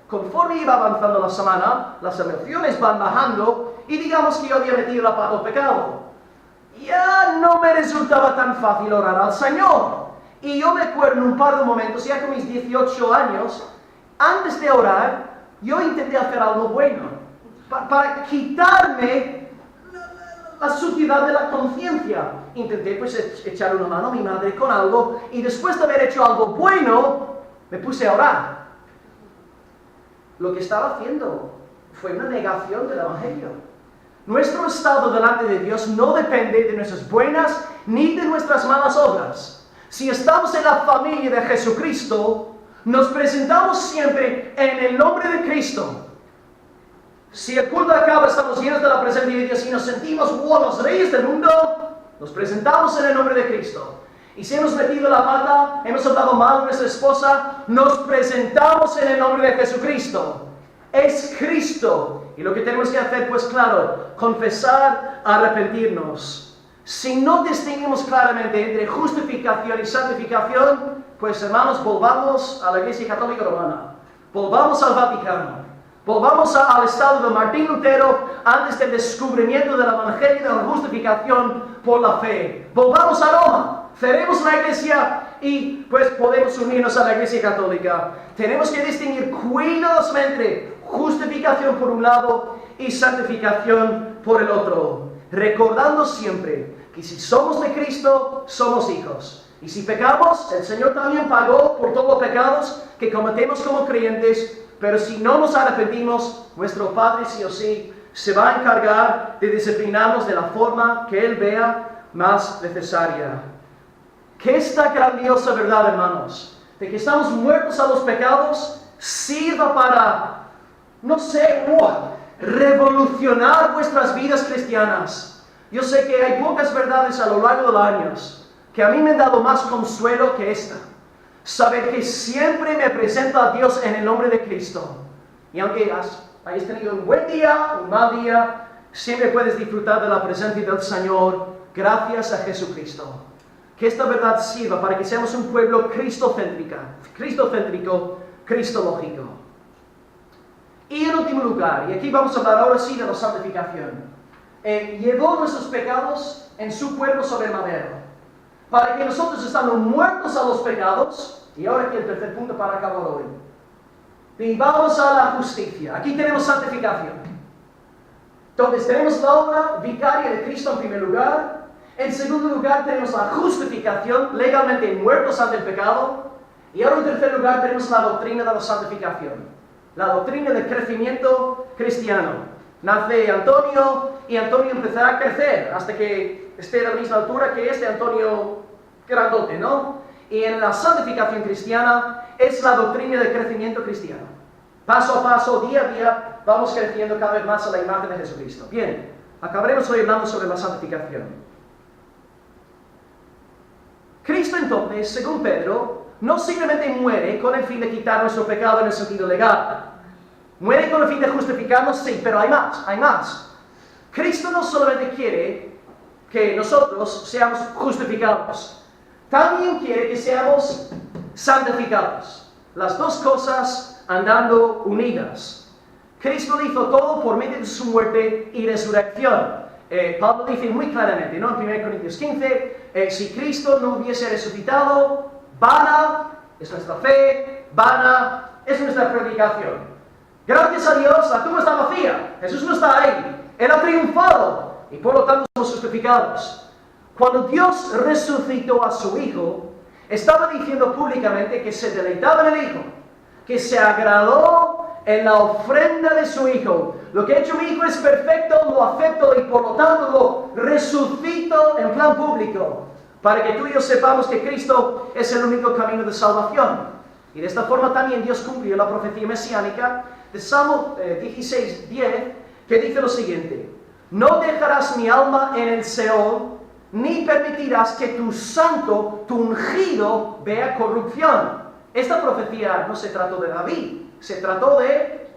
conforme iba avanzando la semana, las emociones van bajando y digamos que yo había metido la pata al pecado. Ya no me resultaba tan fácil orar al Señor. Y yo me acuerdo en un par de momentos, ya con mis 18 años, antes de orar, yo intenté hacer algo bueno para quitarme la suciedad de la conciencia. Intenté pues echar una mano a mi madre con algo y después de haber hecho algo bueno, me puse a orar. Lo que estaba haciendo fue una negación del Evangelio. Nuestro estado delante de Dios no depende de nuestras buenas ni de nuestras malas obras. Si estamos en la familia de Jesucristo, nos presentamos siempre en el nombre de Cristo. Si el culto acaba, estamos llenos de la presencia de Dios y nos sentimos como los reyes del mundo, nos presentamos en el nombre de Cristo. Y si hemos metido la pata, hemos hablado mal de nuestra esposa, nos presentamos en el nombre de Jesucristo. Es Cristo. Y lo que tenemos que hacer, pues claro, confesar, arrepentirnos. Si no distinguimos claramente entre justificación y santificación, pues hermanos, volvamos a la Iglesia Católica Romana. Volvamos al Vaticano. Volvamos al estado de Martín Lutero antes del descubrimiento del Evangelio de la justificación por la fe. Volvamos a Roma. Cerremos la iglesia y pues podemos unirnos a la iglesia católica. Tenemos que distinguir cuidadosamente justificación por un lado y santificación por el otro. Recordando siempre que si somos de Cristo, somos hijos. Y si pecamos, el Señor también pagó por todos los pecados que cometemos como creyentes. Pero si no nos arrepentimos, nuestro Padre sí o sí se va a encargar de disciplinarnos de la forma que Él vea más necesaria. Que esta grandiosa verdad, hermanos, de que estamos muertos a los pecados, sirva para, no sé, revolucionar vuestras vidas cristianas. Yo sé que hay pocas verdades a lo largo de los años que a mí me han dado más consuelo que esta. Saber que siempre me presento a Dios en el nombre de Cristo. Y aunque hayas tenido un buen día, un mal día, siempre puedes disfrutar de la presencia del Señor gracias a Jesucristo. Que esta verdad sirva para que seamos un pueblo cristocéntrico, cristológico. Y en último lugar, y aquí vamos a hablar ahora sí de la santificación, llevó nuestros pecados en su cuerpo sobre el madero, para que nosotros, estando muertos a los pecados, y ahora aquí el tercer punto para acabar hoy, vivamos a la justicia. Aquí tenemos santificación. Entonces tenemos la obra vicaria de Cristo en primer lugar. En segundo lugar tenemos la justificación, legalmente muertos ante el pecado. Y ahora en tercer lugar tenemos la doctrina de la santificación, la doctrina del crecimiento cristiano. Nace Antonio y Antonio empezará a crecer hasta que esté a la misma altura que este Antonio grandote, ¿no? Y en la santificación cristiana es la doctrina del crecimiento cristiano. Paso a paso, día a día, vamos creciendo cada vez más a la imagen de Jesucristo. Bien, acabaremos hoy hablando sobre la santificación. Cristo entonces, según Pedro, no simplemente muere con el fin de quitar nuestro pecado en el sentido legal. Muere con el fin de justificarnos, sí, pero hay más. Cristo no solamente quiere que nosotros seamos justificados, también quiere que seamos santificados. Las dos cosas andando unidas. Cristo hizo todo por medio de su muerte y resurrección. Pablo dice muy claramente, ¿no? En 1 Corintios 15, si Cristo no hubiese resucitado, vana es nuestra fe, vana es nuestra predicación. Gracias a Dios, la tumba está vacía. Jesús no está ahí. Él ha triunfado y por lo tanto somos justificados. Cuando Dios resucitó a su Hijo, estaba diciendo públicamente que se deleitaba en el Hijo, que se agradó en la ofrenda de su Hijo. Lo que ha hecho mi Hijo es perfecto, lo acepto y por lo tanto lo resucito en plan público, para que tú y yo sepamos que Cristo es el único camino de salvación. Y de esta forma también Dios cumplió la profecía mesiánica de Salmo 16:10, que dice lo siguiente: no dejarás mi alma en el Seol, ni permitirás que tu santo, tu ungido, vea corrupción. Esta profecía no se trató de David, se trató de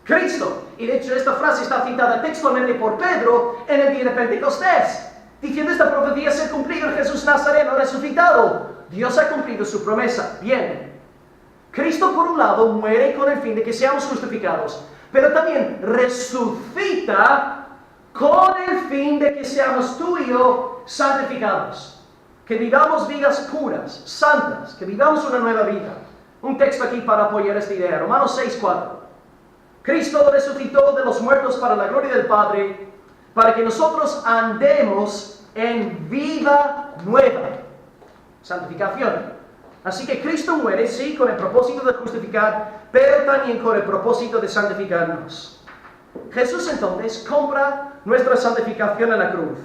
Cristo. Y de hecho esta frase está citada textualmente por Pedro en el día de Pentecostés, diciendo esta profecía se ha cumplido en Jesús Nazareno resucitado. Dios ha cumplido su promesa. Bien. Cristo por un lado muere con el fin de que seamos justificados, pero también resucita con el fin de que seamos tú y yo santificados, que vivamos vidas puras, santas, que vivamos una nueva vida. Un texto aquí para apoyar esta idea, Romanos 6:4. Cristo resucitó de los muertos para la gloria del Padre, para que nosotros andemos en vida nueva, santificación. Así que Cristo muere, sí, con el propósito de justificar, pero también con el propósito de santificarnos. Jesús entonces compra nuestra santificación en la cruz.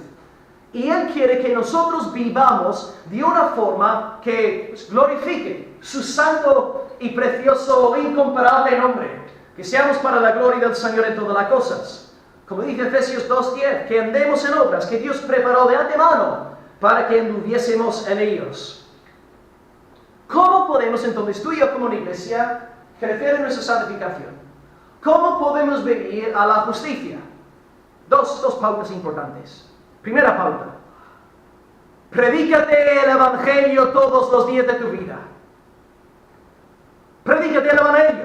Y Él quiere que nosotros vivamos de una forma que glorifique su santo y precioso, incomparable nombre. Que seamos para la gloria del Señor en todas las cosas. Como dice Efesios 2:10, que andemos en obras que Dios preparó de antemano para que anduviésemos en ellos. ¿Cómo podemos entonces tú y yo como una iglesia crecer en nuestra santificación? ¿Cómo podemos vivir a la justicia? Dos pautas importantes. Primera pauta: predícate el Evangelio todos los días de tu vida. Predícate el Evangelio.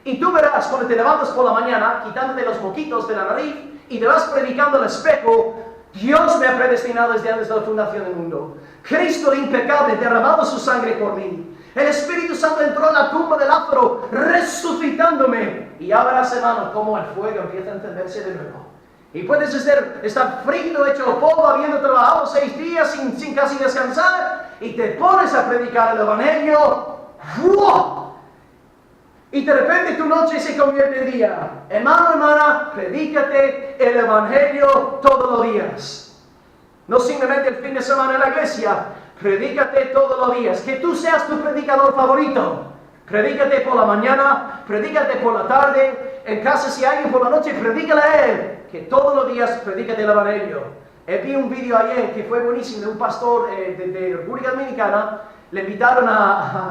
Y tú verás cuando te levantas por la mañana, quitándote los moquitos de la nariz, y te vas predicando al espejo: Dios me ha predestinado desde antes de la fundación del mundo. Cristo el impecable derramado su sangre por mí. El Espíritu Santo entró en la tumba de Lázaro, resucitándome. Y ya verás, hermano, cómo el fuego empieza a encenderse de nuevo. Y puedes estar frío, hecho polvo, habiendo trabajado 6 días sin casi descansar, y te pones a predicar el Evangelio. ¡Wow! Y de repente tu noche se convierte en día. Hermano, hermana, predícate el Evangelio todos los días. No simplemente el fin de semana en la iglesia. Predícate todos los días. Que tú seas tu predicador favorito. Predícate por la mañana, predícate por la tarde. En casa, si hay alguien por la noche, predícale a él. Que todos los días predícate el Evangelio. Vi un vídeo ayer que fue buenísimo de un pastor de República Dominicana. Le invitaron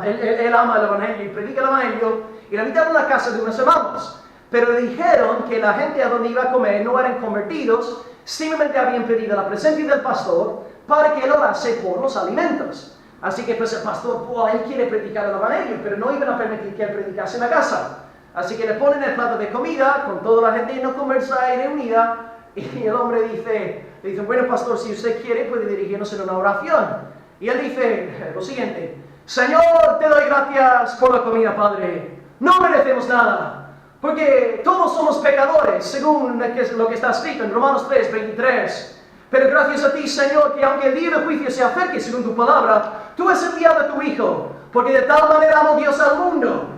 él ama el Evangelio y predica el Evangelio, y le invitaron a la casa de unos hermanos. Pero le dijeron que la gente a donde iba a comer no eran convertidos, simplemente habían pedido la presencia del pastor para que él orase por los alimentos. Así que pues el pastor, él quiere predicar el Evangelio, pero no iban a permitir que él predicase en la casa. Así que le ponen el plato de comida, con toda la gente no conversada y reunida, y el hombre le dice: bueno, pastor, si usted quiere puede dirigirnos en una oración. Y él dice lo siguiente: Señor, te doy gracias por la comida, Padre. No merecemos nada, porque todos somos pecadores, según lo que está escrito en Romanos 3:23. Pero gracias a ti, Señor, que aunque el día del juicio se acerque según tu palabra, tú has enviado a tu Hijo, porque de tal manera amó Dios al mundo,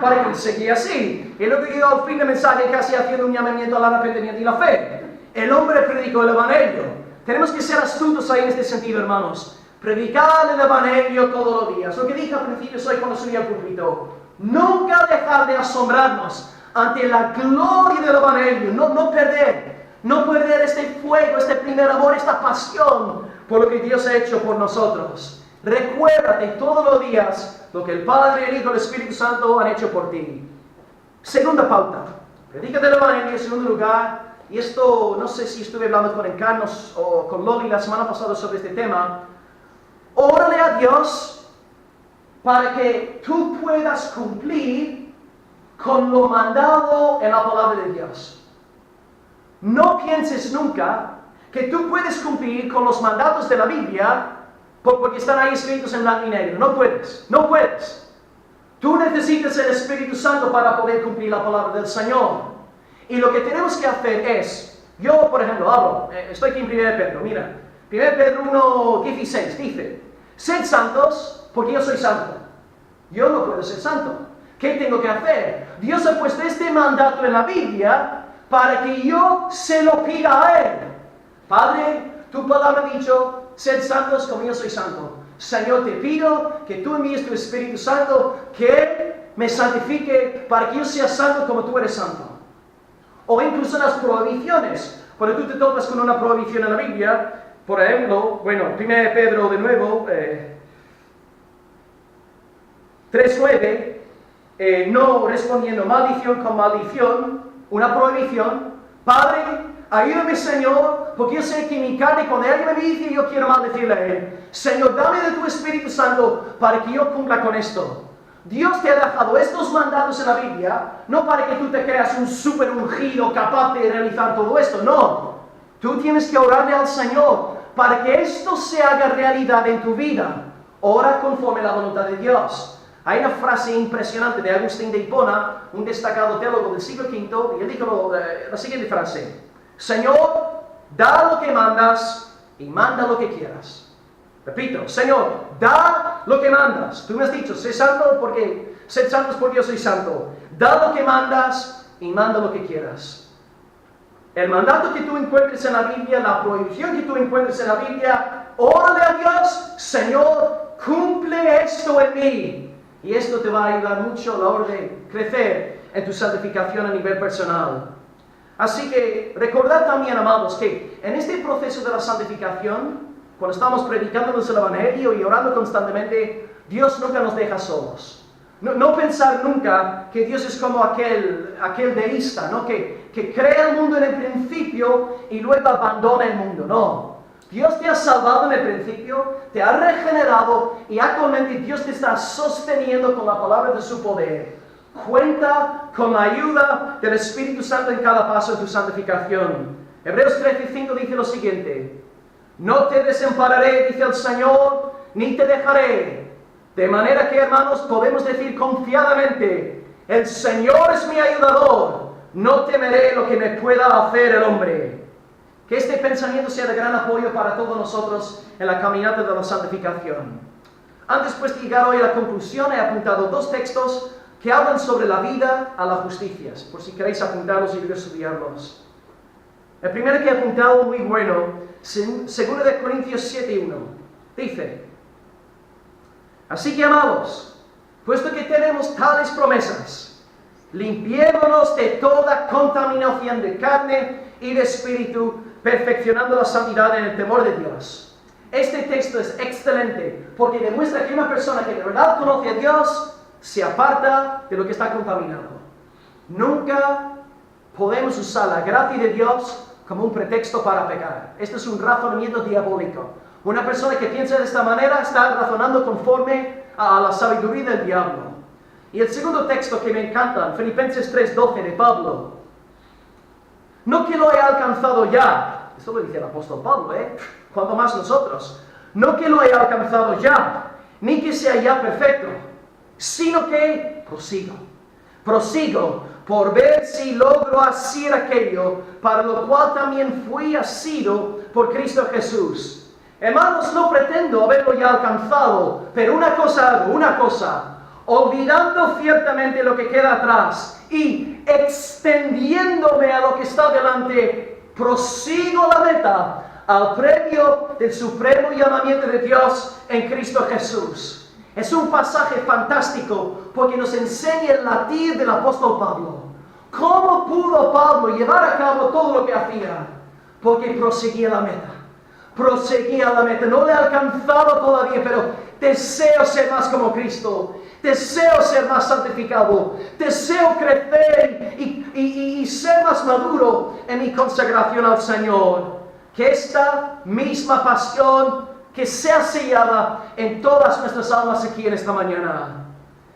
para que seguía así. Y luego llegó al fin del mensaje, casi haciendo un llamamiento al arrepentimiento y la fe. El hombre predicó el Evangelio. Tenemos que ser astutos ahí en este sentido, hermanos. Predicar el Evangelio todos los días. Lo que dije al principio hoy cuando subí al púlpito: nunca dejar de asombrarnos ante la gloria del Evangelio. No perder este fuego, este primer amor, esta pasión por lo que Dios ha hecho por nosotros. Recuérdate todos los días lo que el Padre, el Hijo y el Espíritu Santo han hecho por ti. Segunda pauta: predícate el Evangelio. En segundo lugar, y esto no sé si estuve hablando con Encarnos o con Loli la semana pasada sobre este tema, órale a Dios para que tú puedas cumplir con lo mandado en la palabra de Dios. No pienses nunca que tú puedes cumplir con los mandatos de la Biblia porque están ahí escritos en blanco y negro. No puedes. Tú necesitas el Espíritu Santo para poder cumplir la palabra del Señor. Y lo que tenemos que hacer es, yo por ejemplo estoy aquí en 1 Pedro, mira, 1 Pedro 1:16 dice: sed santos porque yo soy santo. Yo no puedo ser santo. ¿Qué tengo que hacer? Dios ha puesto este mandato en la Biblia para que yo se lo pida a Él. Padre, tu palabra ha dicho: sed santos como yo soy santo. Señor, te pido que tú envíes tu Espíritu Santo, que Él me santifique para que yo sea santo como tú eres santo. O incluso las prohibiciones. Cuando tú te topas con una prohibición en la Biblia, por ejemplo, 1 Pedro de nuevo, 3:9, no respondiendo maldición con maldición, una prohibición. Padre, ayúdame, Señor, porque yo sé que mi carne, cuando alguien me dice, yo quiero maldecirle a Él. Señor, dame de tu Espíritu Santo para que yo cumpla con esto. Dios te ha dejado estos mandatos en la Biblia, no para que tú te creas un súper ungido capaz de realizar todo esto, no. Tú tienes que orarle al Señor para que esto se haga realidad en tu vida. Ora conforme a la voluntad de Dios. Hay una frase impresionante de Agustín de Hipona, un destacado teólogo del siglo V, y él dijo la siguiente frase: Señor, da lo que mandas y manda lo que quieras. Repito: Señor, da lo que mandas. Tú me has dicho: sed santos porque yo soy santo. Da lo que mandas y manda lo que quieras. El mandato que tú encuentres en la Biblia, la prohibición que tú encuentres en la Biblia, órale a Dios: Señor, cumple esto en mí. Y esto te va a ayudar mucho a la hora de crecer en tu santificación a nivel personal. Así que recordad también, amados, que en este proceso de la santificación, cuando estamos predicándonos el Evangelio y orando constantemente, Dios nunca nos deja solos. No pensar nunca que Dios es como aquel deísta, ¿no? que crea el mundo en el principio y luego abandona el mundo. No. Dios te ha salvado en el principio, te ha regenerado y actualmente Dios te está sosteniendo con la palabra de su poder. Cuenta con la ayuda del Espíritu Santo en cada paso de tu santificación. Hebreos 13:5 dice lo siguiente: no te desampararé, dice el Señor, ni te dejaré. De manera que, hermanos, podemos decir confiadamente: el Señor es mi ayudador, no temeré lo que me pueda hacer el hombre. Que este pensamiento sea de gran apoyo para todos nosotros en la caminata de la santificación. Antes pues de llegar hoy a la conclusión, he apuntado 2 textos que hablan sobre la vida a la justicia, por si queréis apuntarlos y estudiarlos. El primero que he apuntado, muy bueno, 2 Corintios 7:1, dice: así que, amados, puesto que tenemos tales promesas, limpiémonos de toda contaminación de carne y de espíritu, perfeccionando la santidad en el temor de Dios. Este texto es excelente porque demuestra que una persona que de verdad conoce a Dios se aparta de lo que está contaminado. Nunca podemos usar la gracia de Dios como un pretexto para pecar. Este es un razonamiento diabólico. Una persona que piensa de esta manera está razonando conforme a la sabiduría del diablo. Y el segundo texto que me encanta, Filipenses 3:12 de Pablo: no que lo he alcanzado ya, esto lo dice el apóstol Pablo, cuanto más nosotros, no que lo he alcanzado ya, ni que sea ya perfecto, sino que prosigo por ver si logro hacer aquello para lo cual también fui asido por Cristo Jesús. Hermanos, no pretendo haberlo ya alcanzado, pero una cosa, olvidando ciertamente lo que queda atrás y extendiéndome a lo que está delante, prosigo la meta, al premio del supremo llamamiento de Dios en Cristo Jesús. Es un pasaje fantástico porque nos enseña el latir del apóstol Pablo. ¿Cómo pudo Pablo llevar a cabo todo lo que hacía? Porque proseguía la meta. No le he alcanzado todavía, pero deseo ser más como Cristo. Deseo ser más santificado. Deseo crecer y ser más maduro en mi consagración al Señor. Que esta misma pasión que sea sellada en todas nuestras almas aquí en esta mañana.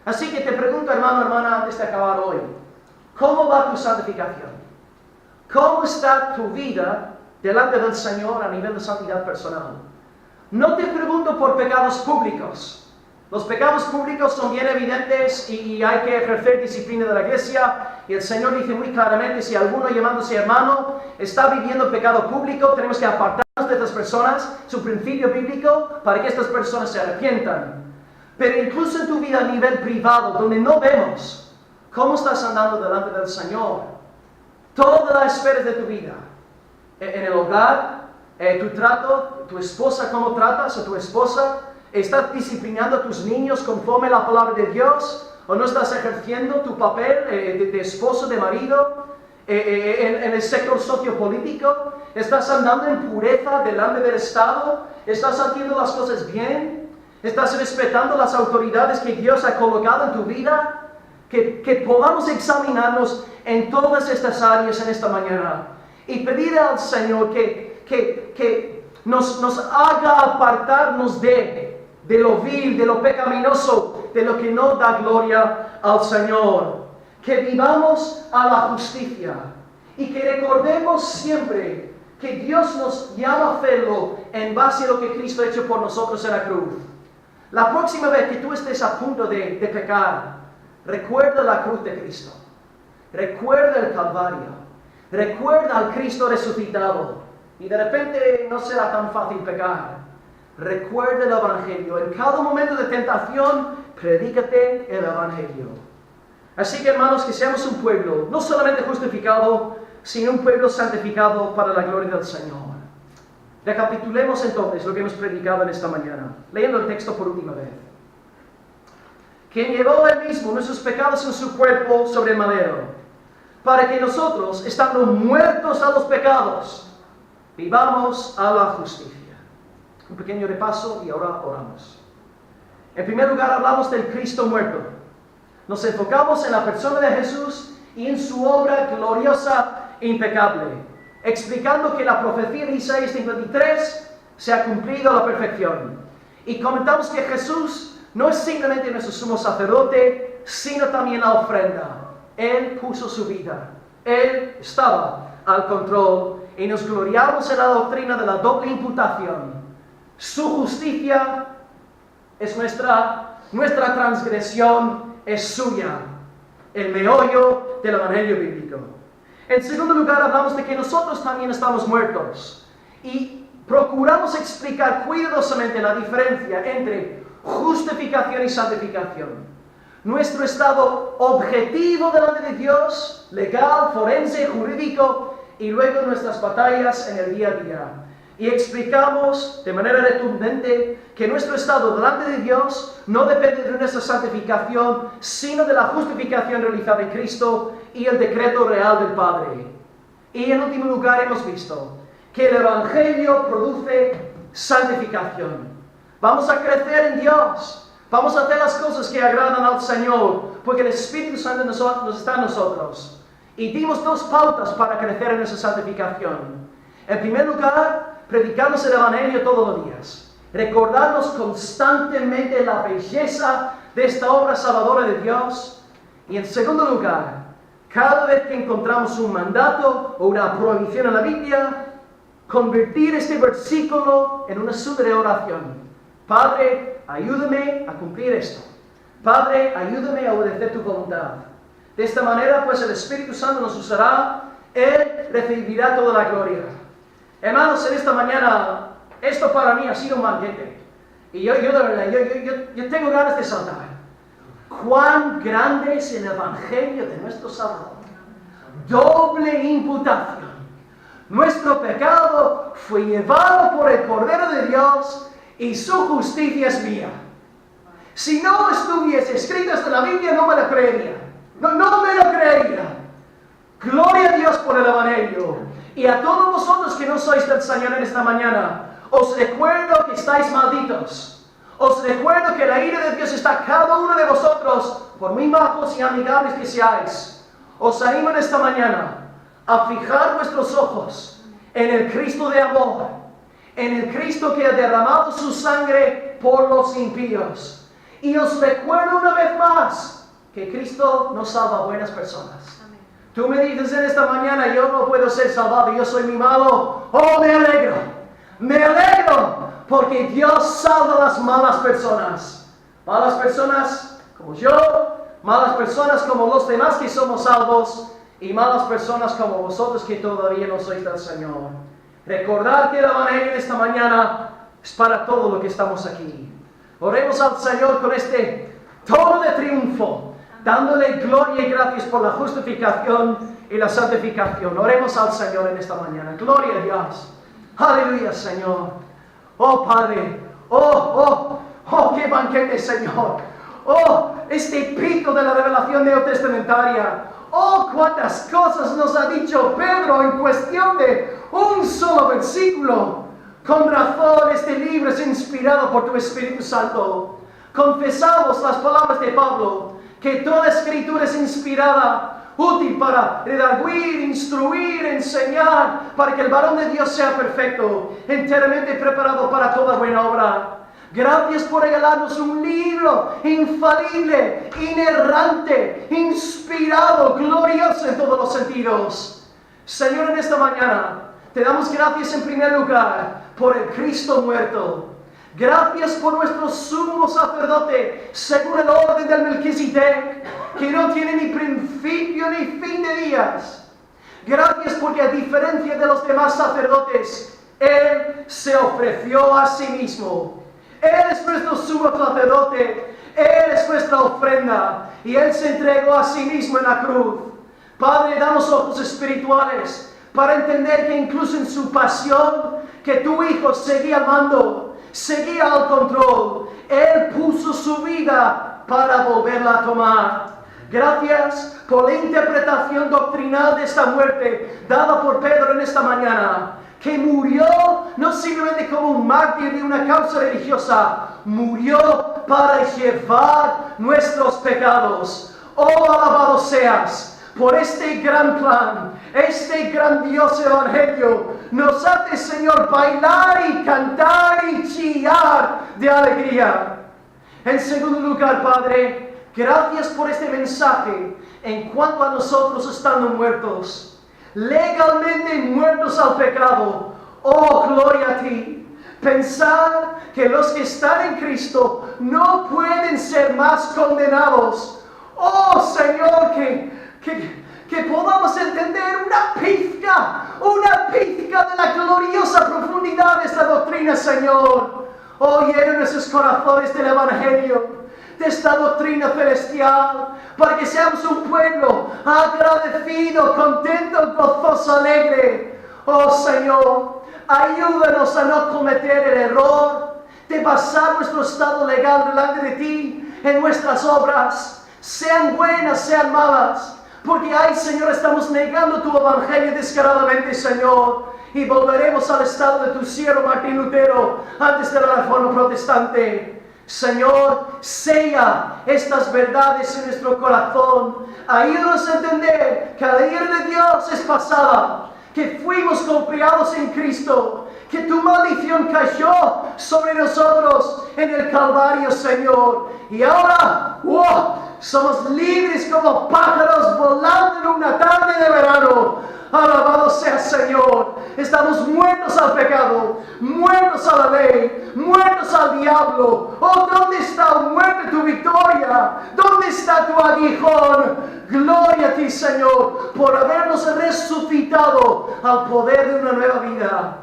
Así que te pregunto, hermano, hermana, antes de acabar hoy, ¿cómo va tu santificación? ¿Cómo está tu vida delante del Señor a nivel de santidad personal? No te pregunto por pecados públicos. Los pecados públicos son bien evidentes y hay que ejercer disciplina de la iglesia. Y el Señor dice muy claramente: si alguno llamándose hermano está viviendo pecado público, tenemos que apartarnos de estas personas. Es un principio bíblico para que estas personas se arrepientan. Pero incluso en tu vida a nivel privado, donde no vemos cómo estás andando delante del Señor, todas las esferas de tu vida, en el hogar, tu trato, tu esposa, cómo tratas a tu esposa, ¿estás disciplinando a tus niños conforme a la palabra de Dios? ¿O no estás ejerciendo tu papel de esposo, de marido, en el sector sociopolítico? ¿Estás andando en pureza delante del Estado? ¿Estás haciendo las cosas bien? ¿Estás respetando las autoridades que Dios ha colocado en tu vida? Que podamos examinarnos en todas estas áreas en esta mañana y pedir al Señor que nos haga apartarnos de lo vil, de lo pecaminoso, de lo que no da gloria al Señor. Que vivamos a la justicia y que recordemos siempre que Dios nos llama a hacerlo en base a lo que Cristo ha hecho por nosotros en la cruz. La próxima vez que tú estés a punto de pecar, recuerda la cruz de Cristo. Recuerda el Calvario. Recuerda al Cristo resucitado. Y de repente no será tan fácil pecar. Recuerda el Evangelio. En cada momento de tentación, predícate el Evangelio. Así que, hermanos, que seamos un pueblo no solamente justificado, sino un pueblo santificado para la gloria del Señor. Recapitulemos entonces lo que hemos predicado en esta mañana, leyendo el texto por última vez. Quien llevó él mismo nuestros pecados en su cuerpo sobre el madero, para que nosotros, estando muertos a los pecados, vivamos a la justicia. Un pequeño repaso y ahora oramos. En primer lugar, hablamos del Cristo muerto. Nos enfocamos en la persona de Jesús y en su obra gloriosa e impecable, explicando que la profecía de Isaías 53 se ha cumplido a la perfección. Y comentamos que Jesús no es simplemente nuestro sumo sacerdote, sino también la ofrenda. Él puso su vida. Él estaba al control y nos gloriamos en la doctrina de la doble imputación. Su justicia es nuestra transgresión es suya. El meollo del evangelio bíblico. En segundo lugar, hablamos de que nosotros también estamos muertos. Y procuramos explicar cuidadosamente la diferencia entre justificación y santificación. Nuestro estado objetivo delante de Dios, legal, forense, jurídico, y luego nuestras batallas en el día a día. Y explicamos de manera retundente que nuestro estado delante de Dios no depende de nuestra santificación, sino de la justificación realizada en Cristo y el decreto real del Padre. Y en último lugar hemos visto que el Evangelio produce santificación. Vamos a crecer en Dios. Vamos a hacer las cosas que agradan al Señor, porque el Espíritu Santo nos está en nosotros. Y dimos dos pautas para crecer en esa santificación. En primer lugar, predicamos el Evangelio todos los días. Recordarnos constantemente la belleza de esta obra salvadora de Dios. Y en segundo lugar, cada vez que encontramos un mandato o una prohibición en la Biblia, convertir este versículo en un asunto de oración. Padre, ayúdame a cumplir esto. Padre, ayúdame a obedecer tu voluntad. De esta manera, pues el Espíritu Santo nos usará. Él recibirá toda la gloria. Hermanos, en esta mañana, esto para mí ha sido un banquete. Y yo de verdad, yo tengo ganas de saltar. Cuán grande es el Evangelio de nuestro Salvador. Doble imputación. Nuestro pecado fue llevado por el Cordero de Dios y su justicia es mía. Si no estuviese escrito esto en la Biblia, no me lo creería. No me lo creería. Gloria a Dios por el Evangelio. Y a todos vosotros que no sois del Señor en esta mañana, os recuerdo que estáis malditos. Os recuerdo que la ira de Dios está a cada uno de vosotros, por muy majos y amigables que seáis. Os animo en esta mañana a fijar vuestros ojos en el Cristo de amor, en el Cristo que ha derramado su sangre por los impíos. Y os recuerdo una vez más que Cristo no salva a buenas personas. Amén. Tú me dices en esta mañana, yo no puedo ser salvado, yo soy muy malo. Oh, me alegro, porque Dios salva a las malas personas. Malas personas como yo, malas personas como los demás que somos salvos, y malas personas como vosotros que todavía no sois del Señor. Recordad que el Evangelio de esta mañana es para todos los que estamos aquí. Oremos al Señor con este tono de triunfo, dándole gloria y gracias por la justificación y la santificación. Oremos al Señor en esta mañana. Gloria a Dios. Aleluya, Señor. Oh, Padre. Oh, qué banquete, Señor. Oh, este pico de la revelación neotestamentaria. Oh, cuántas cosas nos ha dicho Pedro en cuestión de un solo versículo. Con razón, este libro es inspirado por tu Espíritu Santo. Confesamos las palabras de Pablo, que toda escritura es inspirada, útil para redarguir, instruir, enseñar, para que el varón de Dios sea perfecto, enteramente preparado para toda buena obra. Gracias por regalarnos un libro infalible, inerrante, inspirado, glorioso en todos los sentidos. Señor, en esta mañana te damos gracias en primer lugar por el Cristo muerto. Gracias por nuestro sumo sacerdote, según el orden del Melquisedec, que no tiene ni principio ni fin de días. Gracias porque a diferencia de los demás sacerdotes, Él se ofreció a sí mismo. Él es nuestro sumo sacerdote, Él es nuestra ofrenda, y Él se entregó a sí mismo en la cruz. Padre, danos ojos espirituales para entender que incluso en su pasión, que tu Hijo seguía al mando, seguía al control. Él puso su vida para volverla a tomar. Gracias por la interpretación doctrinal de esta muerte dada por Pedro en esta mañana, que murió no simplemente como un mártir de una causa religiosa, murió para llevar nuestros pecados. Oh, alabado seas por este gran plan, este grandioso evangelio. Nos hace, Señor, bailar y cantar de alegría. En segundo lugar, Padre, gracias por este mensaje en cuanto a nosotros estando muertos, legalmente muertos al pecado. Oh, gloria a ti. Pensar que los que están en Cristo no pueden ser más condenados. Oh, Señor, que podamos entender una pizca de la gloriosa profundidad de esta doctrina, Señor. Oh, llena nuestros corazones del Evangelio, de esta doctrina celestial, para que seamos un pueblo agradecido, contento, gozoso, alegre. Oh, Señor, ayúdanos a no cometer el error de basar nuestro estado legal delante de ti en nuestras obras, sean buenas, sean malas. Porque, ay, Señor, estamos negando tu evangelio descaradamente, Señor. Y volveremos al estado de tu siervo Martín Lutero antes de la Reforma Protestante. Señor, sella estas verdades en nuestro corazón. Ayúdanos a entender que la ira de Dios es pasada, que fuimos comprados en Cristo, que tu maldición cayó sobre nosotros en el Calvario, Señor. Y ahora, somos libres como pájaros volando en una tarde de verano. Alabado sea Señor. Estamos muertos al pecado, muertos a la ley, muertos al diablo. Oh, ¿dónde está, muerte, tu victoria? ¿Dónde está tu aguijón? Gloria a ti, Señor, por habernos resucitado al poder de una nueva vida.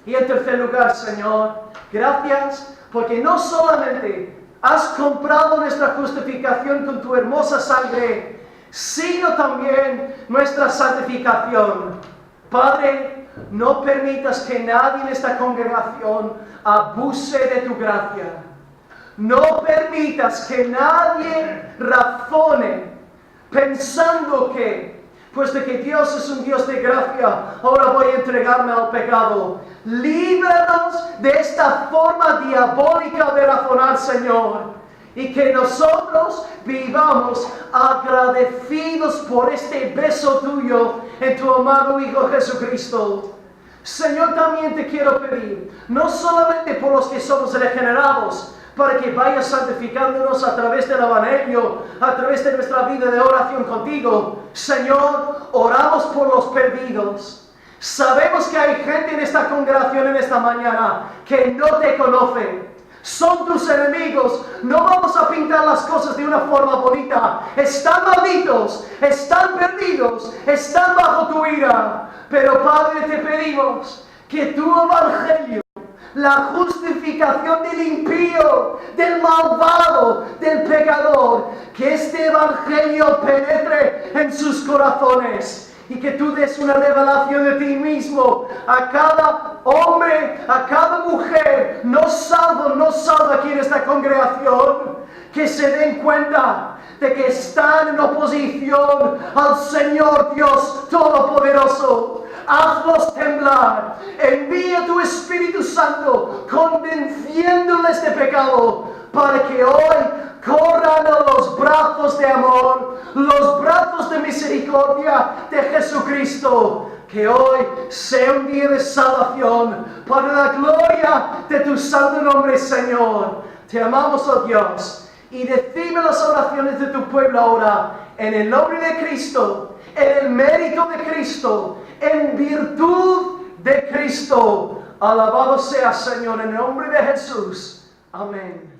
Y en tercer lugar, Señor, gracias porque no solamente has comprado nuestra justificación con tu hermosa sangre, sino también nuestra santificación. Padre, no permitas que nadie en esta congregación abuse de tu gracia. No permitas que nadie razone pensando que, puesto que Dios es un Dios de gracia, ahora voy a entregarme al pecado. Líbranos de esta forma diabólica de razonar, Señor. Y que nosotros vivamos agradecidos por este beso tuyo en tu amado Hijo Jesucristo. Señor, también te quiero pedir, no solamente por los que somos regenerados, para que vayas santificándonos a través del Evangelio, a través de nuestra vida de oración contigo. Señor, oramos por los perdidos. Sabemos que hay gente en esta congregación en esta mañana que no te conoce. Son tus enemigos. No vamos a pintar las cosas de una forma bonita. Están malditos, están perdidos, están bajo tu ira. Pero Padre, te pedimos que tu evangelio, la justificación del impío, del malvado, del pecador, que este evangelio penetre en sus corazones. Y que tú des una revelación de ti mismo a cada hombre, a cada mujer, no salvo aquí en esta congregación, que se den cuenta de que están en oposición al Señor Dios Todopoderoso. Hazlos temblar, envía tu Espíritu Santo convenciéndoles de pecado, para que hoy corran a los brazos de amor, los brazos de misericordia de Jesucristo. Que hoy sea un día de salvación para la gloria de tu santo nombre, Señor. Te amamos, oh Dios, y recibe las oraciones de tu pueblo ahora, en el nombre de Cristo, en el mérito de Cristo, en virtud de Cristo. Alabado sea, Señor, en el nombre de Jesús. Amén.